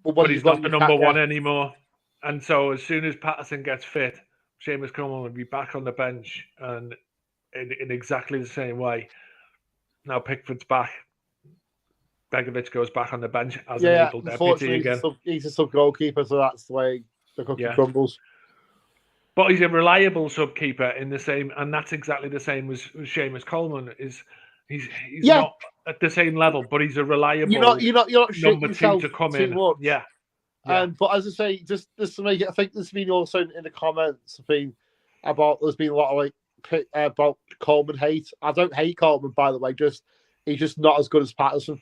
but he's not the number one anymore. And so as soon as Patterson gets fit, Seamus Coleman will be back on the bench, and in exactly the same way. Now Pickford's back. Begovic goes back on the bench as an able deputy again. He's a sub goalkeeper, so that's the way the cookie crumbles. But he's a reliable sub keeper in the same, and that's exactly the same as Seamus Coleman. He's not at the same level, but he's a reliable. You're not number two to come in. Much. Yeah. But as I say, just to make it, I think there's been also in the comments there's been a lot of about Coleman hate. I don't hate Coleman, by the way. He's just not as good as Patterson.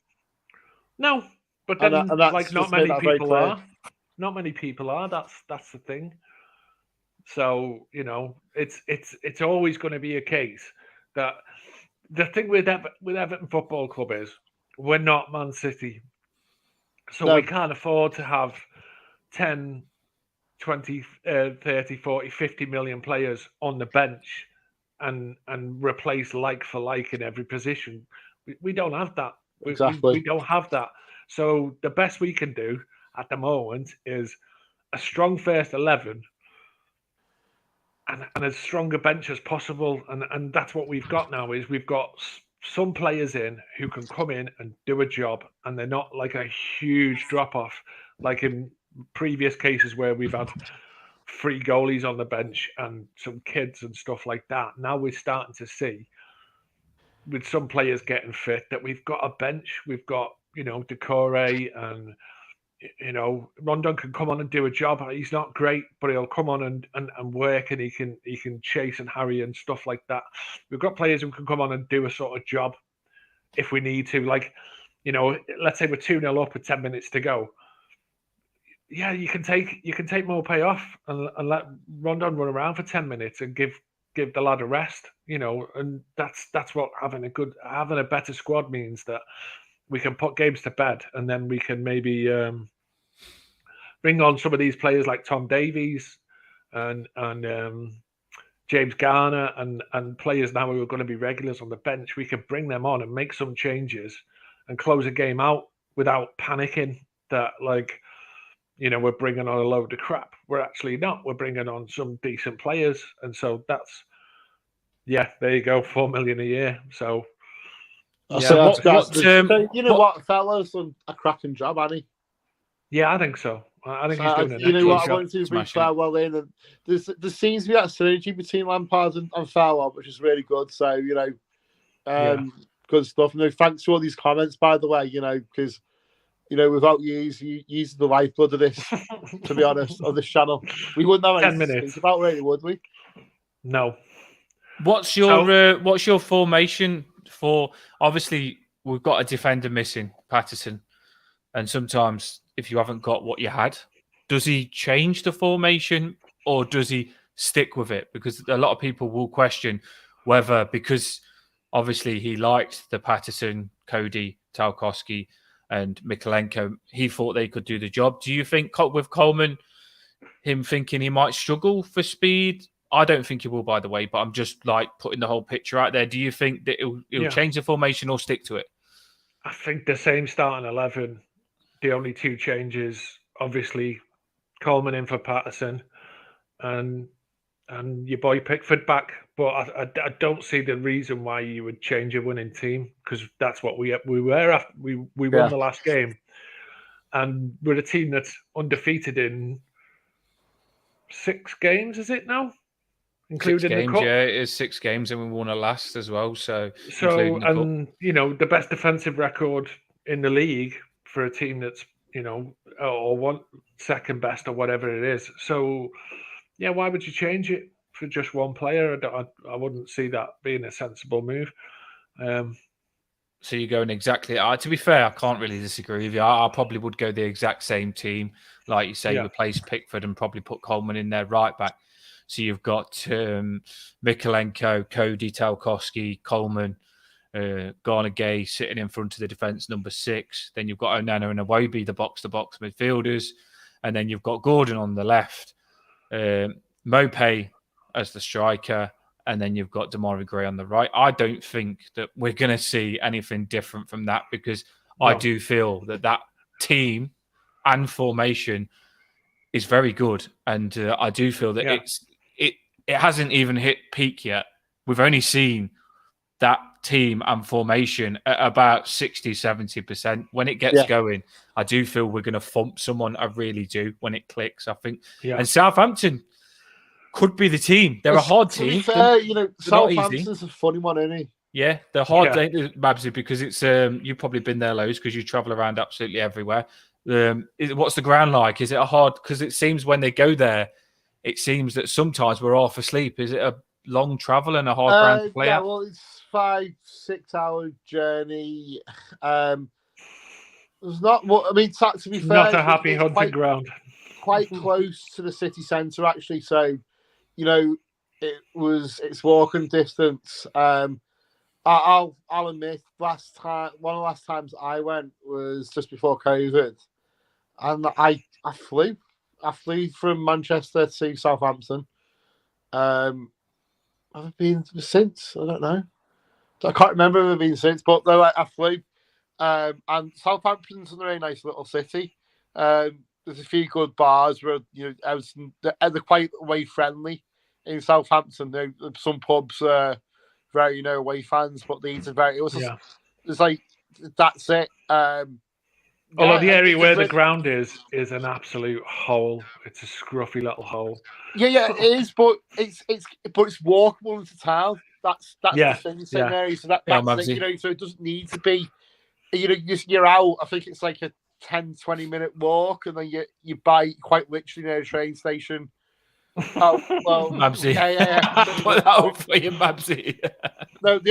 No, but then not many people are. Not many people are. That's the thing. So it's always going to be a case that the thing with Everton Football Club is we're not Man City, so we can't afford to have 10, 20, 30, 40, 50 million players on the bench and replace like for like in every position. We don't have that. Exactly. We don't have that. So the best we can do at the moment is a strong first 11 and as strong a bench as possible. And that's what we've got now is we've got some players in who can come in and do a job, and they're not like a huge drop-off like in previous cases where we've had 3 goalies on the bench and some kids and stuff like that. Now we're starting to see with some players getting fit that we've got a bench. We've got, Decore and, Rondon can come on and do a job. He's not great, but he'll come on and work, and he can chase and harry and stuff like that. We've got players who can come on and do a sort of job if we need to. Like, let's say we're 2-0 up with 10 minutes to go. Yeah, you can take more pay off and let Rondon run around for 10 minutes and give the lad a rest, and that's what having a better squad means, that we can put games to bed, and then we can maybe bring on some of these players like Tom Davies and James Garner and players now who are going to be regulars on the bench. We can bring them on and make some changes and close a game out without panicking that we're bringing on a load of crap. We're actually not. We're bringing on some decent players, and so that's there you go, 4 million a year. So so what, Fellow's done a cracking job, hasn't he? Yeah, I think so. I think he's doing an you know what? job. I want to bring Farwell in, and there seems to be that synergy between Lampard and Farwell, which is really good. So good stuff. Thanks for all these comments, by the way. Because without you's the lifeblood of this. To be honest, of this channel, we wouldn't have 10 minutes to think about, really, would we? No. What's your formation for? Obviously, we've got a defender missing, Patterson, and sometimes if you haven't got what you had, does he change the formation or does he stick with it? Because a lot of people will question whether, because obviously he liked the Patterson, Cody, Tarkowski and Mykolenko, he thought they could do the job. Do you think with Coleman, him thinking he might struggle for speed? I don't think he will, by the way, but I'm just putting the whole picture out there. Do you think that it'll change the formation or stick to it? I think the same starting 11. The only two changes, obviously, Coleman in for Patterson, and your boy Pickford back. But I don't see the reason why you would change a winning team, because that's what we were after. We won the last game, and we're a team that's undefeated in 6 games. Is it now? Including 6 games, the cup? yeah, it is 6 games, and we won a last as well. So and the best defensive record in the league for a team that's or one second best or whatever it is. So why would you change it for just one player? I wouldn't see that being a sensible move. So you're going exactly. To be fair, I can't really disagree with you. I probably would go the exact same team, like you say, replace Pickford and probably put Coleman in there right back. So you've got Mykolenko, Cody, Tarkowski, Coleman, Garner Gay sitting in front of the defence, number 6. Then you've got Onana and Iwobi, the box-to-box midfielders. And then you've got Gordon on the left, Mopé as the striker, and then you've got Demarai Gray on the right. I don't think that we're going to see anything different from that, because I do feel that team and formation is very good. And I do feel that it hasn't even hit peak yet. We've only seen that team and formation at about 60-70%. When it gets going, I do feel we're going to thump someone. I really do, when it clicks, I think. And Southampton could be the team. They're a hard team. Fair, Southampton's a funny one, isn't he? Yeah, they're hard, Babsy, because it's you've probably been there loads because you travel around absolutely everywhere. What's the ground like? Is it a hard? Because it seems when they go there, it seems that sometimes we're half asleep. Is it a long travel and a hard ground to play at? Well, it's 5-6 hour journey. There's not what I mean. To be fair, not a happy hunting ground. Quite close to the city centre, actually. So, it's walking distance. I'll admit, one of the last times I went was just before COVID, and I flew. I flew from Manchester to Southampton. Have I been since? I don't know. I can't remember if I've been since, but no, I flew. And Southampton's a very nice little city. There's a few good bars where they're quite away friendly in Southampton. Some pubs are very away fans, but these are very. It's like that's it. Although the area where the ground is an absolute hole. It's a scruffy little hole. Yeah, it is, but it's walkable into town. That's the thing. Area, so that's it. So it doesn't need to be. You're out. I think it's like a 10-20 minute walk, and then you buy quite literally near a train station. Oh well, Mabsy. Put that up for you, Mabsy. No,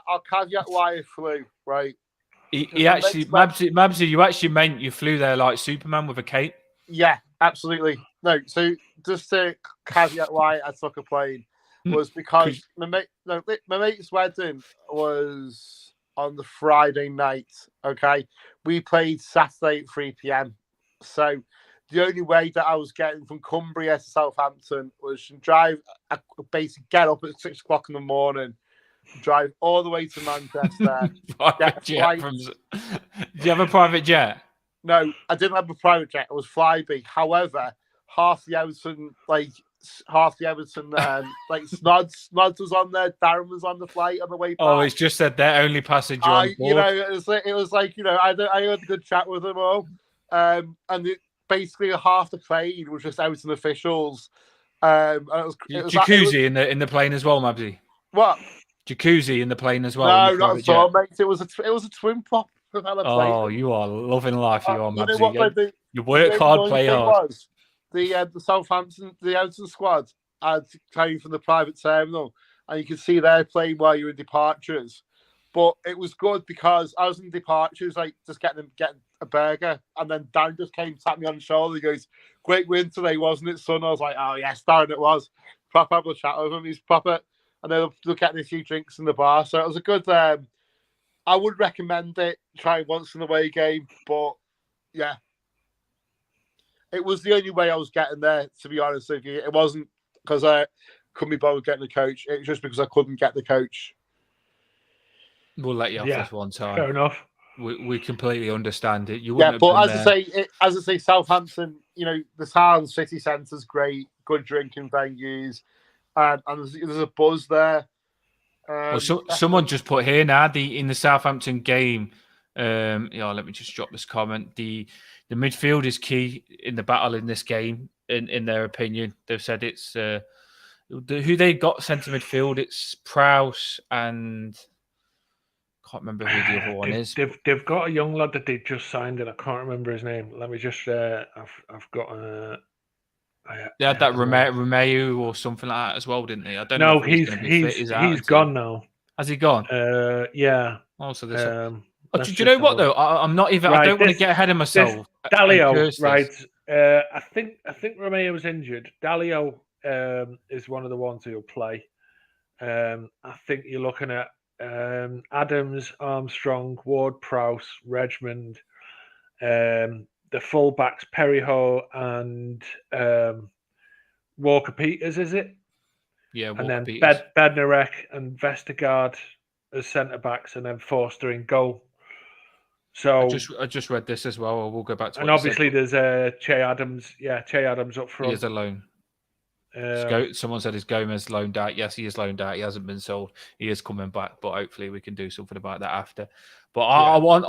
I'll caveat why I flew, right? He actually, Mabsy, you actually meant you flew there like Superman with a cape? Yeah, absolutely. No, so just to caveat why I took a plane was because my mate's wedding was on the Friday night. Okay, we played Saturday at 3 p.m. So the only way that I was getting from Cumbria to Southampton was to drive, basically get up at 6 o'clock in the morning, drive all the way to Manchester. Do you have a private jet? No, I didn't have a private jet. It was Flybe. However, half the Everton, Snods was on there. Darren was on the flight on the way back. Oh, it's just said they're only passenger on board. It was like I had a good chat with them all, and basically half the plane was just Everton officials. And it was jacuzzi in the plane as well, Mabsy. What? Jacuzzi in the plane as well. No, not at all, mate. It was a twin prop. Oh, you are loving life. You are, Mabsy. You know what, you work hard, play hard. The Southampton, the Everton squad had came from the private terminal, and you could see their plane while you were in departures. But it was good because I was in departures, like just getting a burger, and then Dan just came, tapped me on the shoulder. He goes, "Great win today, wasn't it, son?" I was like, "Oh yes, Darren, it was." Proper have a chat with him. He's proper, and then they're getting a few drinks in the bar. So it was a good. I would recommend it. Try once in a away game, but yeah, it was the only way I was getting there. To be honest with you, it wasn't because I couldn't be bothered getting the coach. It was just because I couldn't get the coach. We'll let you off this one time. Fair enough. We completely understand it. You yeah, but as I say, Southampton. You know, the town city centre's great, good drinking venues, and there's a buzz there. Well, someone just put here now in the Southampton game. Let me just drop this comment. The midfield is key in the battle in this game. In their opinion, they've said it's who they got centre midfield. It's Prowse and can't remember who the other one is. They've got a young lad that they just signed, and I can't remember his name. Let me just. I've got. They had that Romeo or something like that as well, didn't they? I don't know. No, he's gone now. Has he gone? Yeah. Also, this. Do you know what though? I'm not even. Right, I don't want to get ahead of myself. Dalio, right? I think Romeo's injured. Dalio is one of the ones who'll play. I think you're looking at Adams, Armstrong, Ward-Prowse, Redmond. The fullbacks, Periho and Walker-Peters, is it? Yeah, and then Bednarek and Vestergaard as centre-backs, and then Forster in goal. So I just read this as well. We'll go back to. And obviously, there's Che Adams. Yeah, Che Adams up front. He is alone. Someone said is Gomez loaned out. Yes, he is loaned out. He hasn't been sold. He is coming back, but hopefully we can do something about that after. But I want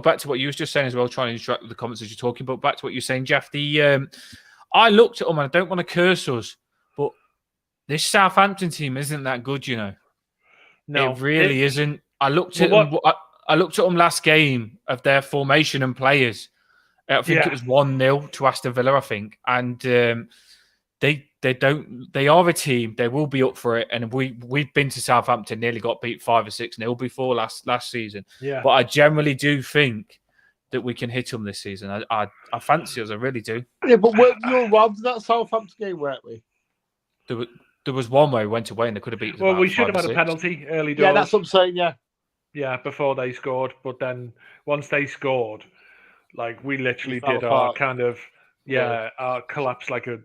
back to what you was just saying as well, trying to interact with the comments as you're talking. But back to what you're saying, Jeff. I looked at them, and I don't want to curse us, but this Southampton team isn't that good, you know. No, it really isn't. I looked at them. I looked at them last game of their formation and players. I think it was 1-0 to Aston Villa, I think, and they are a team. They will be up for it, and we've been to Southampton, nearly got beat 5 or 6-0 before last season. Yeah. But I generally do think that we can hit them this season. I fancy us. I really do. Yeah, but we were robbed in that Southampton game, weren't we? There was one where we went away and they could have beaten us. Well, we should have had a penalty early doors. Yeah, that's what I'm saying. Yeah. Yeah, before they scored, but then once they scored, like we literally did our kind of our collapse like a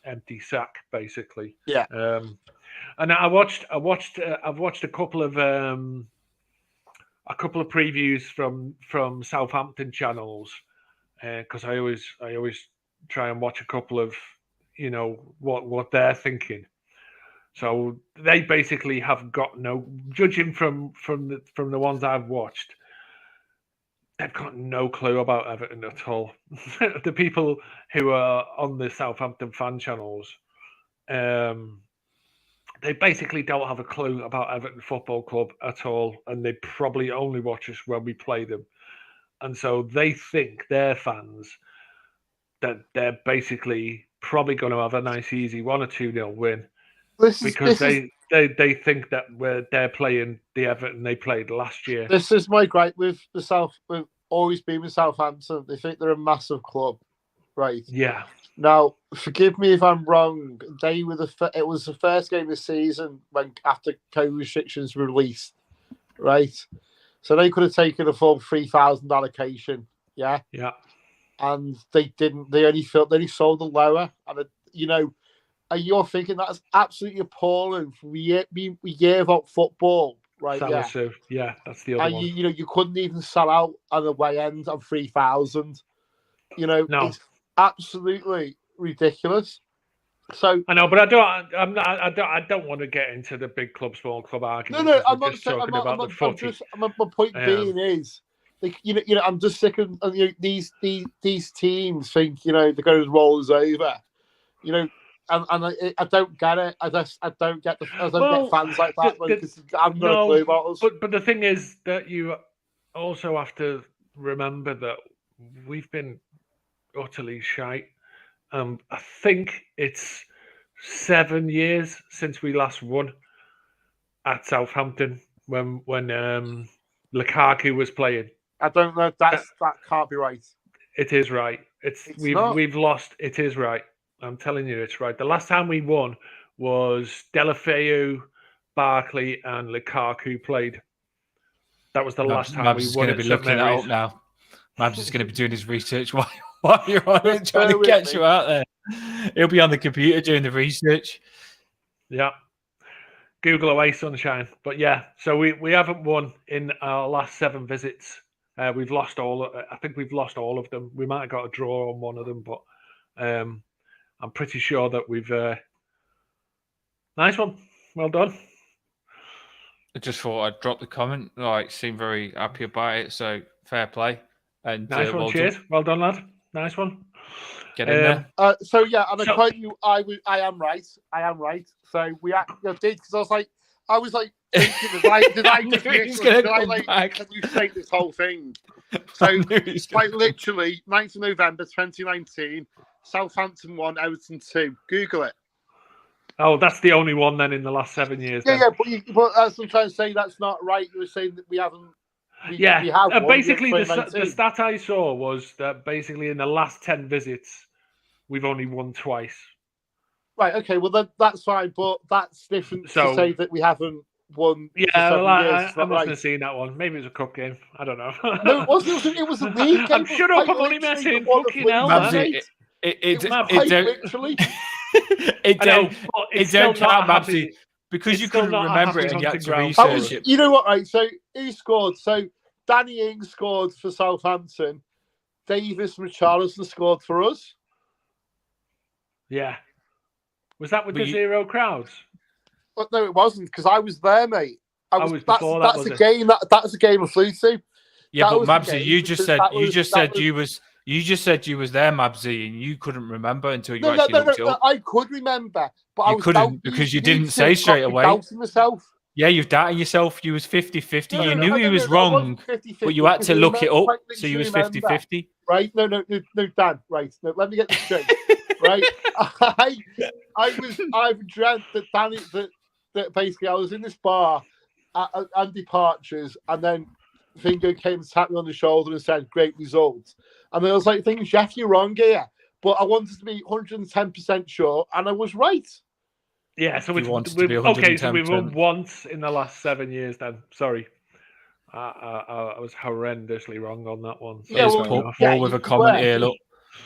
empty sack basically. Yeah. And I've watched a couple of previews from Southampton channels because I always try and watch a couple of what they're thinking. So they basically have got judging from the ones I've watched, they've got no clue about Everton at all. The people who are on the Southampton fan channels, they basically don't have a clue about Everton Football Club at all, and they probably only watch us when we play them. And so they think they're fans that they're basically probably going to have a nice, easy 1 or 2-0 win. Because they think that they're playing the Everton they played last year. This is my gripe with We've always been with Southampton. They think they're a massive club, right? Yeah. Now, forgive me if I'm wrong. It was the first game of the season after COVID restrictions were released, right? So they could have taken a full 3,000 allocation, yeah. Yeah. And they didn't. They only sold the lower, and and you're thinking that's absolutely appalling. We hear about football, right? Salisu. Yeah, that's the other And one. you couldn't even sell out on the way end on 3,000. No. It's absolutely ridiculous. So I know, but I don't want to get into the big club, small club argument. No, I'm we're not just saying. talking about the footy. My point being is, like, I'm just sick of these teams think they're going to roll us over, and I don't get it. I don't get get fans like that because I've got a clue about us. But the thing is that you also have to remember that we've been utterly shite. I think it's 7 years since we last won at Southampton when Lukaku was playing. I don't know. That can't be right. It is right. We've lost. It is right. I'm telling you, it's right. The last time we won was Delafeu, Barkley, and Lukaku played. That was the last time we won. Going to be looking that up now. Mabs is going to be doing his research while you're on it, trying to get you out there. He'll be on the computer doing the research. Yeah. Google away, sunshine. But yeah, so we haven't won in our last 7 visits. We've lost all. I think we've lost all of them. We might have got a draw on one of them, but I'm pretty sure that we've. Nice one. Well done. I just thought I'd drop the comment. Seemed very happy about it. So fair play. And nice one. Cheers. Well done, lad. Nice one. Get in there. So yeah, and I quote you. I am right. I am right. So we did because I was like thinking, did I just can you take this whole thing? So literally 9th of November 2019, Southampton 1, Everton 2. Google it. Oh, that's the only one then in the last 7 years. Yeah, but as I'm trying to say, that's not right. You were saying that we haven't. We have won, basically, the stat I saw was that basically in the last 10 visits, we've only won twice. Right. Okay. Well, that's fine, but that's different to say that we haven't won. Yeah, well, I mustn't have seen that one. Maybe it was a cup game. I don't know. No, it wasn't. It was a league game. Shut up! I'm only messing. Fucking hell, man. It don't count, Babsy, because you couldn't remember it and you had to research it. You know what, right? So who scored? So Danny Ings scored for Southampton. Davis Richarlison scored for us. Yeah. Was that with the 0 crowds? But no, it wasn't because I was there, mate. That's a game. That's a game I flew to. Yeah, but Mabsy, you just said you was there, Mabsy, and you couldn't remember until you actually looked up. I could remember, but I couldn't because you didn't say straight away. Doubting myself. Yeah, you've doubted yourself. You was 50-50. You knew he was wrong, but you had to look it up, so you was 50-50. Right? No, Dan. Right? No, let me get this straight. Right? I've dreamt that Danny that basically I was in this bar at Departures, and then Fingo came and tapped me on the shoulder and said, "Great result." And I was like, thinking, "Jeff, you're wrong here." But I wanted to be 110% sure, and I was right. Yeah, so we've won once in the last 7 years. Then sorry, I was horrendously wrong on that one. So Paul with a comment here. Look,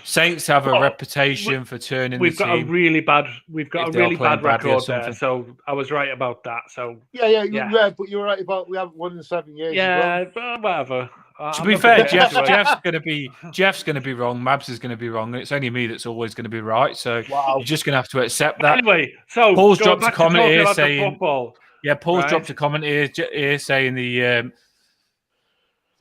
Saints have a reputation for turning. We've got a really bad record there. So I was right about that. So yeah, but you were right about we haven't won in 7 years. Yeah, but whatever. To be fair, Jeff's going to be wrong. Mabs is going to be wrong. It's only me that's always going to be right. So you're just going to have to accept that. Anyway, so Paul's dropped a comment here saying, Paul's dropped a comment here saying the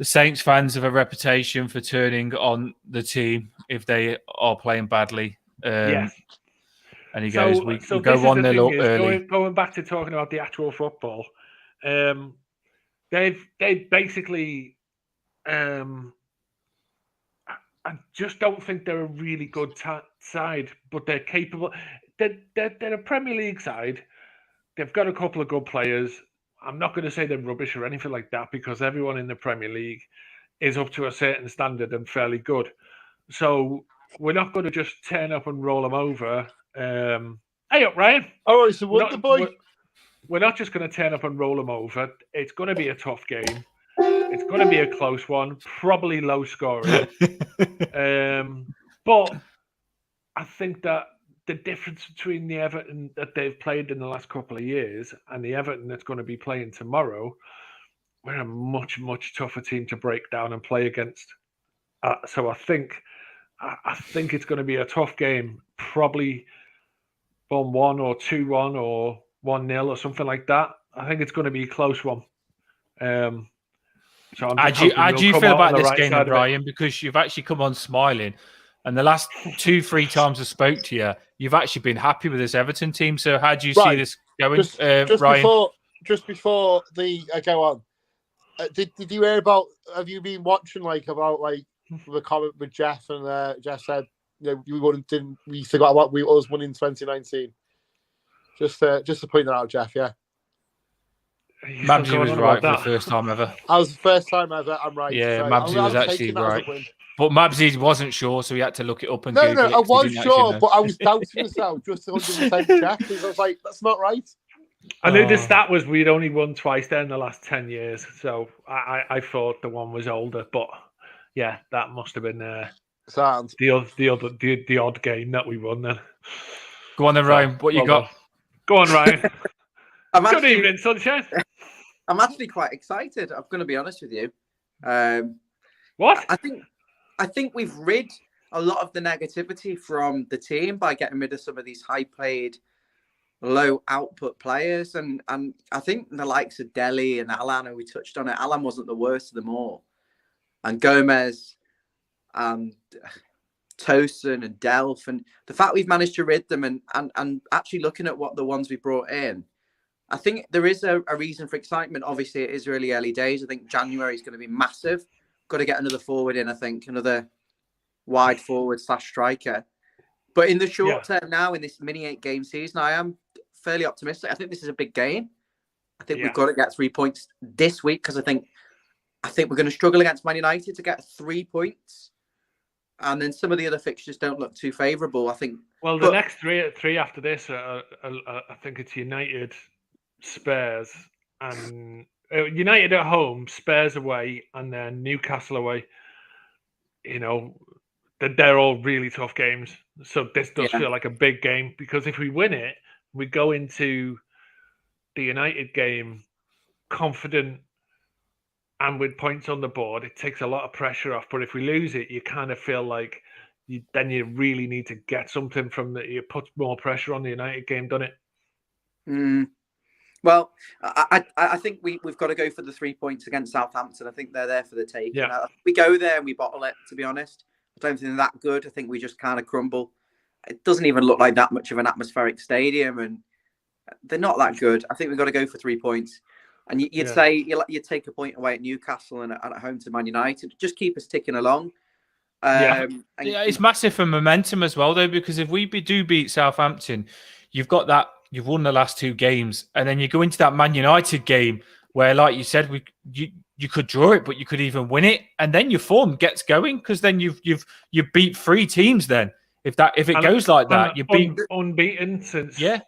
Saints fans have a reputation for turning on the team if they are playing badly. And he goes, we go 1-0 up early. Going back to talking about the actual football, they've basically. I just don't think they're a really good side, but they're capable. They're a Premier League side. They've got a couple of good players. I'm not going to say they're rubbish or anything like that because everyone in the Premier League is up to a certain standard and fairly good. So we're not going to just turn up and roll them over. Hey up, Ryan. All right, so what the boy? We're not just going to turn up and roll them over. It's going to be a tough game. It's going to be a close one, probably low scoring. But I think that the difference between the Everton that they've played in the last couple of years and the Everton that's going to be playing tomorrow, we're a much, much tougher team to break down and play against. So I think it's going to be a tough game, probably 1-1 or 2-1 or 1-0 or something like that. I think it's going to be a close one. So I'm just how do you come feel out on about the this right game, side of it. Brian? Because you've actually come on smiling, and the last 2-3 times I spoke to you, you've actually been happy with this Everton team. So how do you see this going, Ryan? Just before the go on, did you hear about? Have you been watching about the comment with Jeff and Jeff said we forgot about us winning 2019. Just to point that out, Jeff. Yeah. Mabsy was right for the first time ever. That was the first time ever. I'm right. Yeah, so Mabsy was actually right. But Mabsy wasn't sure, so he had to look it up and Google it. No, I was sure, but I was doubting myself just to 100% check because I was like, that's not right. I knew the stat was we'd only won twice there in the last 10 years, so I thought the one was older, but yeah, that must have been the odd game that we won then. Go on then, Ryan. What you got? Go on, Ryan. Good evening, sunshine. I'm actually quite excited. I'm going to be honest with you. What? I think we've rid a lot of the negativity from the team by getting rid of some of these high-paid, low-output players. And I think the likes of Dele and Alan, we touched on it, Alan wasn't the worst of them all. And Gomez and Tosin and Delph. And the fact we've managed to rid them and actually looking at what the ones we brought in, I think there is a reason for excitement. Obviously, it is really early days. I think January is going to be massive. Got to get another forward in, I think, another wide forward / striker. But in the short term now, in this mini 8-game season, I am fairly optimistic. I think this is a big game. I think we've got to get 3 points this week because I think we're going to struggle against Man United to get 3 points. And then some of the other fixtures don't look too favourable, I think. Well, the next three after this, I think it's United, Spurs, and United at home, Spurs away, and then Newcastle away. You know, they're all really tough games. So this does feel like a big game because if we win it, we go into the United game confident and with points on the board. It takes a lot of pressure off. But if we lose it, you kind of feel like you really need to get something from that. You put more pressure on the United game, doesn't it? Well, I think we've got to go for the 3 points against Southampton. I think they're there for the take. Yeah. We go there and we bottle it, to be honest. I don't think they're that good. I think we just kind of crumble. It doesn't even look like that much of an atmospheric stadium, and they're not that good. I think we've got to go for 3 points. And you'd say you'd take a point away at Newcastle and at home to Man United. Just keep us ticking along. It's massive for momentum as well, though, because if we do beat Southampton, you've got that. You've won the last 2 games, and then you go into that Man United game where, like you said, you could draw it, but you could even win it, and then your form gets going because then you beat 3 teams. Then if it goes like that, you've been unbeaten since the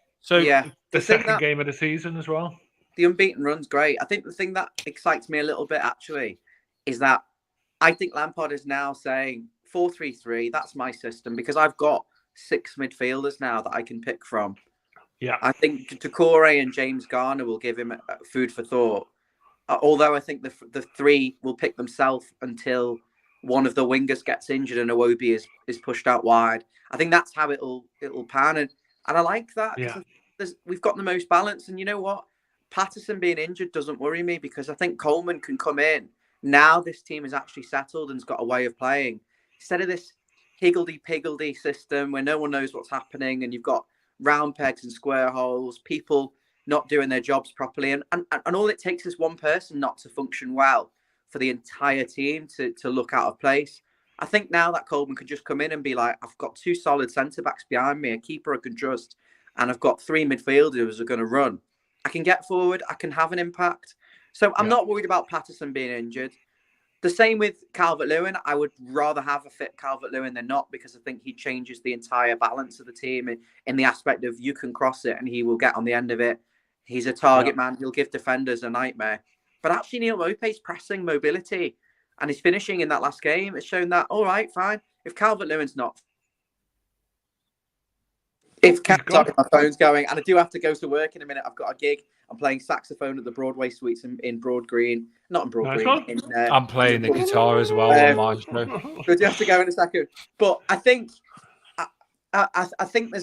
second game of the season as well. The unbeaten run's great. I think the thing that excites me a little bit actually is that I think Lampard is now saying 4-3-3. That's my system because I've got 6 midfielders now that I can pick from. Yeah, I think Doucouré and James Garner will give him food for thought. Although I think the 3 will pick themselves until one of the wingers gets injured and Iwobi is pushed out wide. I think that's how it'll pan, and I like that. Yeah, we've got the most balance, and you know what? Patterson being injured doesn't worry me because I think Coleman can come in. Now this team is actually settled and's got a way of playing. Instead of this higgledy-piggledy system where no one knows what's happening and you've got round pegs and square holes, people not doing their jobs properly. And all it takes is one person not to function well for the entire team to look out of place. I think now that Coleman could just come in and be like, I've got 2 solid centre-backs behind me, a keeper I can trust, and I've got 3 midfielders who are going to run. I can get forward. I can have an impact. So I'm not worried about Patterson being injured. The same with Calvert-Lewin. I would rather have a fit Calvert-Lewin than not because I think he changes the entire balance of the team in the aspect of you can cross it and he will get on the end of it. He's a target man. He'll give defenders a nightmare. But actually, Neil Maupay's pressing mobility and his finishing in that last game has shown that, all right, fine. If Calvert-Lewin's not If sorry, my phone's going, and I do have to go to work in a minute. I've got a gig. I'm playing saxophone at the Broadway Suites in Broad Green. Not in Broad Green. I'm playing the guitar as well on my show. So I do have to go in a second. But I think I think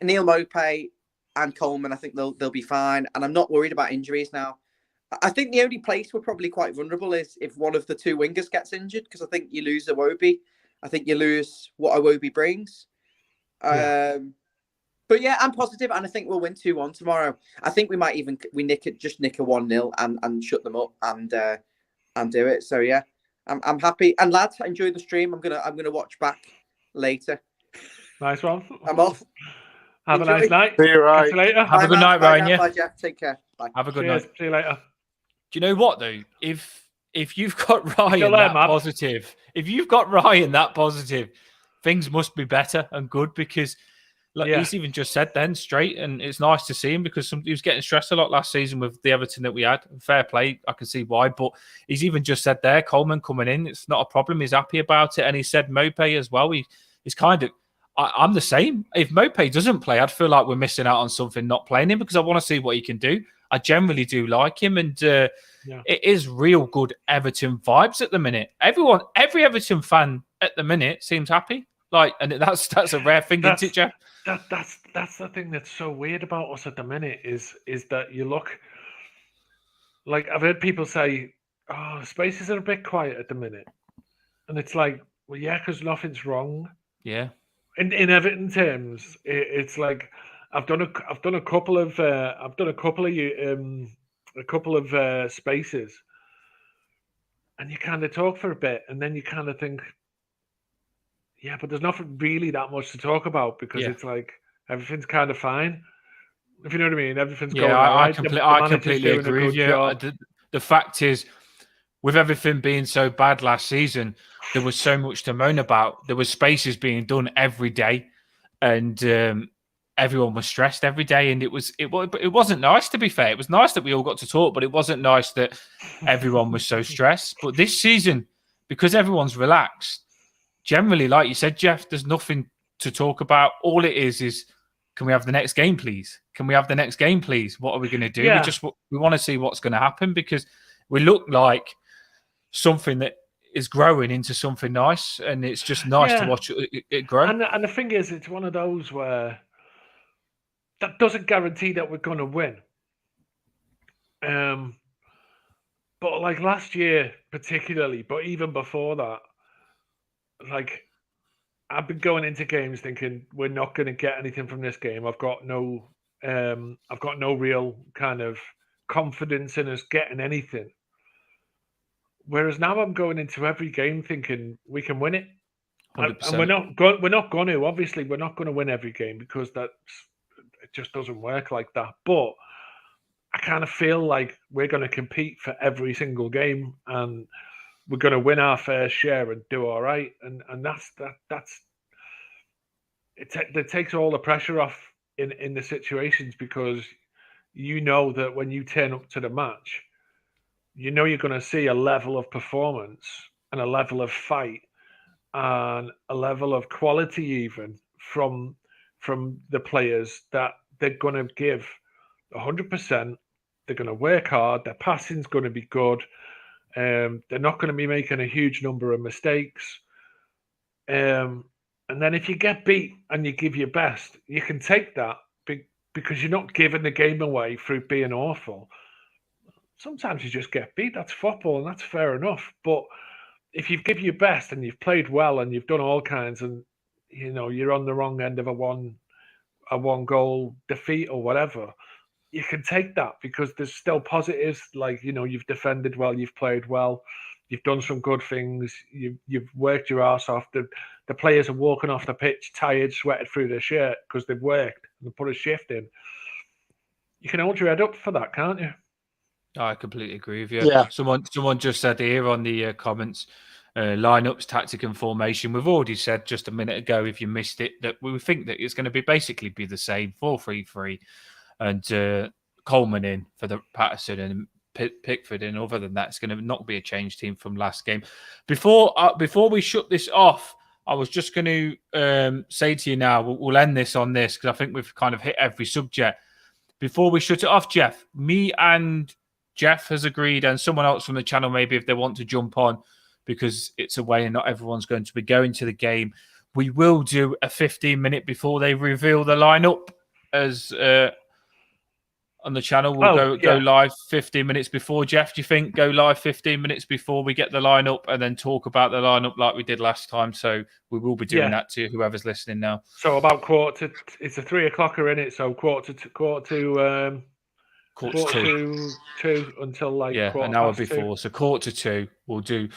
Neil Maupay and Coleman, I think they'll be fine, and I'm not worried about injuries now. I think the only place we're probably quite vulnerable is if one of the two wingers gets injured, because I think you lose Iwobi. I think you lose what Iwobi brings. But yeah, I'm positive, and I think we'll win 2-1 tomorrow. I think we might even nick a 1-0 and shut them up and do it. So yeah, I'm happy. And lads, enjoy the stream. I'm gonna watch back later. Nice one. I'm off. Have a nice night. See you right. Catch you later. Have a good night, Ryan. Yeah. Bye, Jeff. Take care. Bye. Have a good night. See you later. Do you know what though? If you've got Ryan that positive, things must be better and good, because he's even just said then straight, and it's nice to see him because he was getting stressed a lot last season with the Everton that we had. Fair play, I can see why, but he's even just said there, Coleman coming in, it's not a problem. He's happy about it, and he said Maupay as well. He's kind of. I'm the same. If Maupay doesn't play, I'd feel like we're missing out on something not playing him, because I want to see what he can do. I generally do like him, and it is real good Everton vibes at the minute. Every Everton fan at the minute seems happy. And that's a rare thing, isn't it, Jeff? That's the thing that's so weird about us at the minute is that you look like, I've heard people say, "Oh, spaces are a bit quiet at the minute," and it's like, well, yeah, because nothing's wrong. Yeah. In Everton terms, it's like I've done a couple of spaces, and you kind of talk for a bit, and then you kind of think, yeah, but there's nothing really that much to talk about, because it's like everything's kind of fine. If you know what I mean, everything's going right. I completely agree with you. The fact is, with everything being so bad last season, there was so much to moan about. There was spaces being done every day, and everyone was stressed every day. And it wasn't nice, to be fair. It was nice that we all got to talk, but it wasn't nice that everyone was so stressed. But this season, because everyone's relaxed, generally, like you said, Jeff, there's nothing to talk about. All it is, can we have the next game, please? Can we have the next game, please? What are we going to do? Yeah. We want to see what's going to happen, because we look like something that is growing into something nice, and it's just nice to watch it grow. And the thing is, it's one of those where that doesn't guarantee that we're going to win. But like last year particularly, but even before that, like I've been going into games thinking we're not going to get anything from this game. I've got no real kind of confidence in us getting anything. Whereas now I'm going into every game thinking we can win it, 100%. And we're not going to. Obviously, we're not going to win every game, because it just doesn't work like that. But I kind of feel like we're going to compete for every single game, and we're going to win our fair share and do all right. And it takes all the pressure off in the situations, because you know that when you turn up to the match, you know you're going to see a level of performance and a level of fight and a level of quality even from the players, that they're going to give 100%. They're going to work hard. Their passing's going to be good. They're not going to be making a huge number of mistakes. And then if you get beat and you give your best, you can take that because you're not giving the game away through being awful. Sometimes you just get beat. That's football, and that's fair enough. But if you've given your best and you've played well and you've done all kinds, and you're on the wrong end of a one goal defeat or whatever, you can take that, because there's still positives. Like, you've defended well, you've played well, you've done some good things, you've worked your ass off. The players are walking off the pitch tired, sweated through their shirt because they've worked and put a shift in. You can hold your head up for that, can't you? I completely agree with you. Yeah. Someone just said here on the comments, lineups, tactic and formation. We've already said just a minute ago, if you missed it, that we think that it's going to basically be the same 4-3-3, and Coleman in for the Patterson and Pickford in. Other than that, it's going to not be a change team from last game. Before we shut this off, I was just going to say to you now, we'll end this on this because I think we've kind of hit every subject. Before we shut it off, Jeff, me and Jeff has agreed, and someone else from the channel, maybe if they want to jump on, because it's away and not everyone's going to be going to the game, we will do a 15-minute before they reveal the lineup as on the channel. We'll go live 15 minutes before. Jeff, do you think go live 15 minutes before we get the lineup and then talk about the lineup like we did last time? So we will be doing that to whoever's listening now. So about it's a 3 o'clocker in it. So quarter to two until like an hour before. 2. So 1:45. We'll do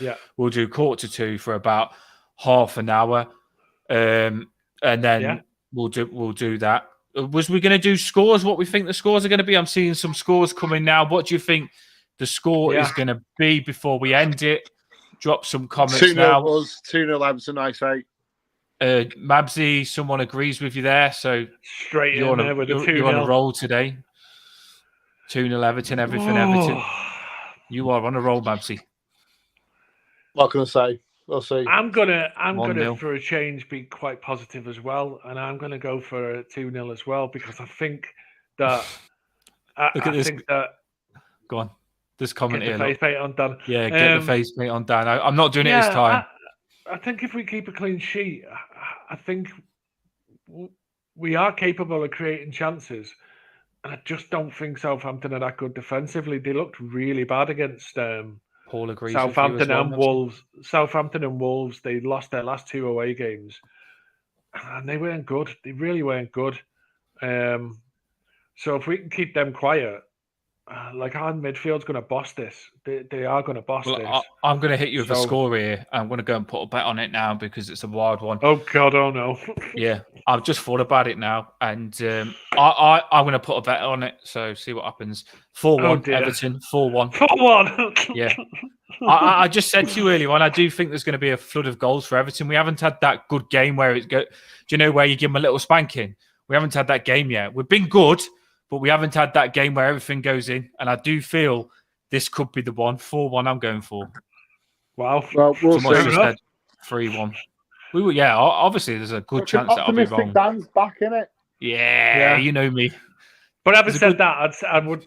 1:45 for about half an hour, and then we'll do that. Was we going to do scores? What we think the scores are going to be? I'm seeing some scores coming now. What do you think the score is going to be before we end it? Drop some comments 2-0 now. 2-0 Labs a nice 8. Mabsy, someone agrees with you there. So straight in there with a 2-0. You're on a roll today. 2-0 Everton, everything Everton. You are on a roll, Mabsy. What can I say? We'll see. I'm gonna for a change be quite positive as well, and I'm gonna go for a 2-0 as well because I think that Go on. This comment get here. The face paint on Dan. Yeah, get the face paint on Dan. I'm not doing it this time. I think if we keep a clean sheet, I think we are capable of creating chances, and I just don't think Southampton are that good defensively. They looked really bad against. Paul agrees. Southampton and Wolves. Southampton and Wolves. They lost their last 2 away games, and they weren't good. They really weren't good. So if we can keep them quiet, like our midfield's going to boss this. They are going to boss this. I'm going to hit you with a score here. I'm going to go and put a bet on it now because it's a wild one. Oh God! Oh no! Yeah, I've just thought about it now, and I'm going to put a bet on it. So see what happens. 4-1 Everton. 4-1. 4-1. Yeah. I just said to you earlier on, I do think there's going to be a flood of goals for Everton. We haven't had that good game where do you know where you give them a little spanking? We haven't had that game yet. We've been good, but we haven't had that game where everything goes in. And I do feel this could be the one. 4-1 I'm going for. Wow. Well, we'll see. Said 3-1. Obviously there's a good chance that I'll be wrong. Dan's back in it. Yeah, you know me. But having said that, I would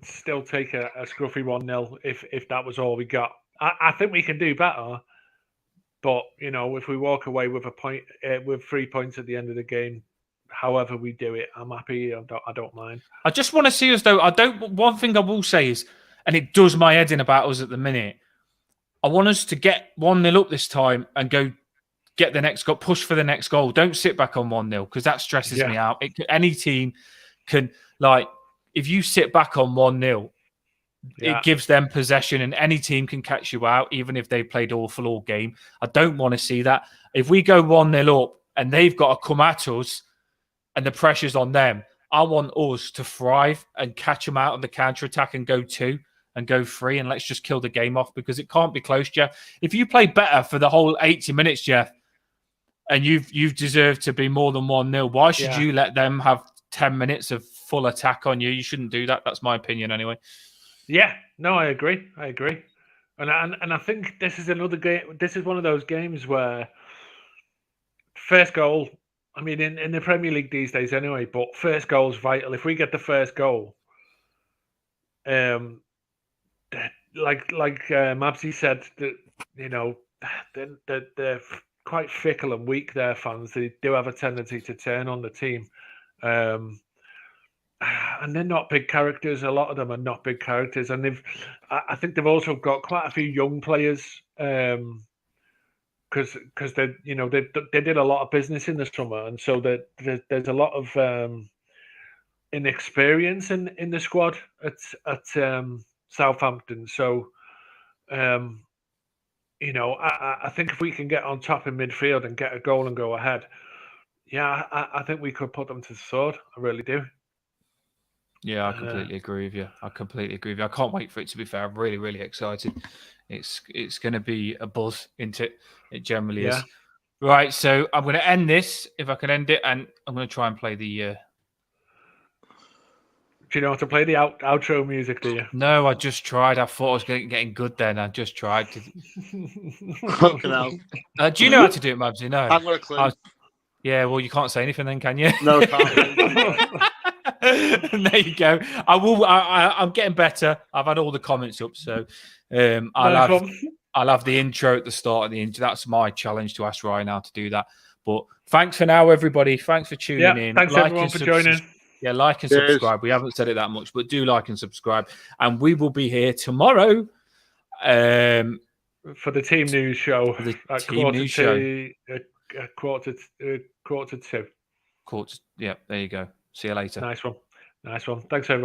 still take a scruffy 1-0 if that was all we got. I think we can do better. But if we walk away with a point, with 3 points at the end of the game, however we do it, I'm happy. I don't mind. I just want to see us though. One thing I will say is, and it does my head in about us at the minute, I want us to get 1-0 up this time and go get the next goal, push for the next goal. Don't sit back on 1-0 because that stresses me out. Any team can, if you sit back on 1-0, it gives them possession and any team can catch you out, even if they played awful all game. I don't want to see that. If we go 1-0 up and they've got to come at us and the pressure's on them, I want us to thrive and catch them out on the counter-attack and go 2 and go 3 and let's just kill the game off because it can't be close, Jeff. If you play better for the whole 80 minutes, Jeff, and you've deserved to be more than 1-0, why should you let them have 10 minutes of full attack on you? You shouldn't do that. That's my opinion anyway. Yeah, no, I agree. And I think this is another game. This is one of those games where first goal, I mean, in the Premier League these days anyway, but first goal is vital. If we get the first goal, like Mabsy said, that they're quite fickle and weak. Their fans, they do have a tendency to turn on the team, and they're not big characters. A lot of them are not big characters, and I think they've also got quite a few young players. Because they did a lot of business in the summer, and so there's a lot of inexperience in the squad at Southampton. So, I think if we can get on top in midfield and get a goal and go ahead, I think we could put them to the sword. I really do. Yeah, I completely agree with you. I can't wait for it, to be fair. I'm really, really excited. It's going to be a buzz, isn't it? It generally is. Right, so I'm going to end this, if I can end it, and I'm going to try and play the... Do you know how to play the outro music, do you? No, I just tried. I thought I was getting good then. I just tried to. Fucking hell. Do you know how to do it, Mabsy? No. I've got a clue. Yeah, well, you can't say anything then, can you? No, I can't. There you go. I will. I'm getting better. I've had all the comments up, so I'll have the intro at the start of the intro. That's my challenge to ask Ryan how to do that. But thanks for now, everybody. Thanks for tuning in. Thanks everyone for joining. Yeah, like and subscribe. We haven't said it that much, but do like and subscribe. And we will be here tomorrow for the team news show. Quarter to two. Yeah, there you go. See you later. Nice one. Thanks, everyone.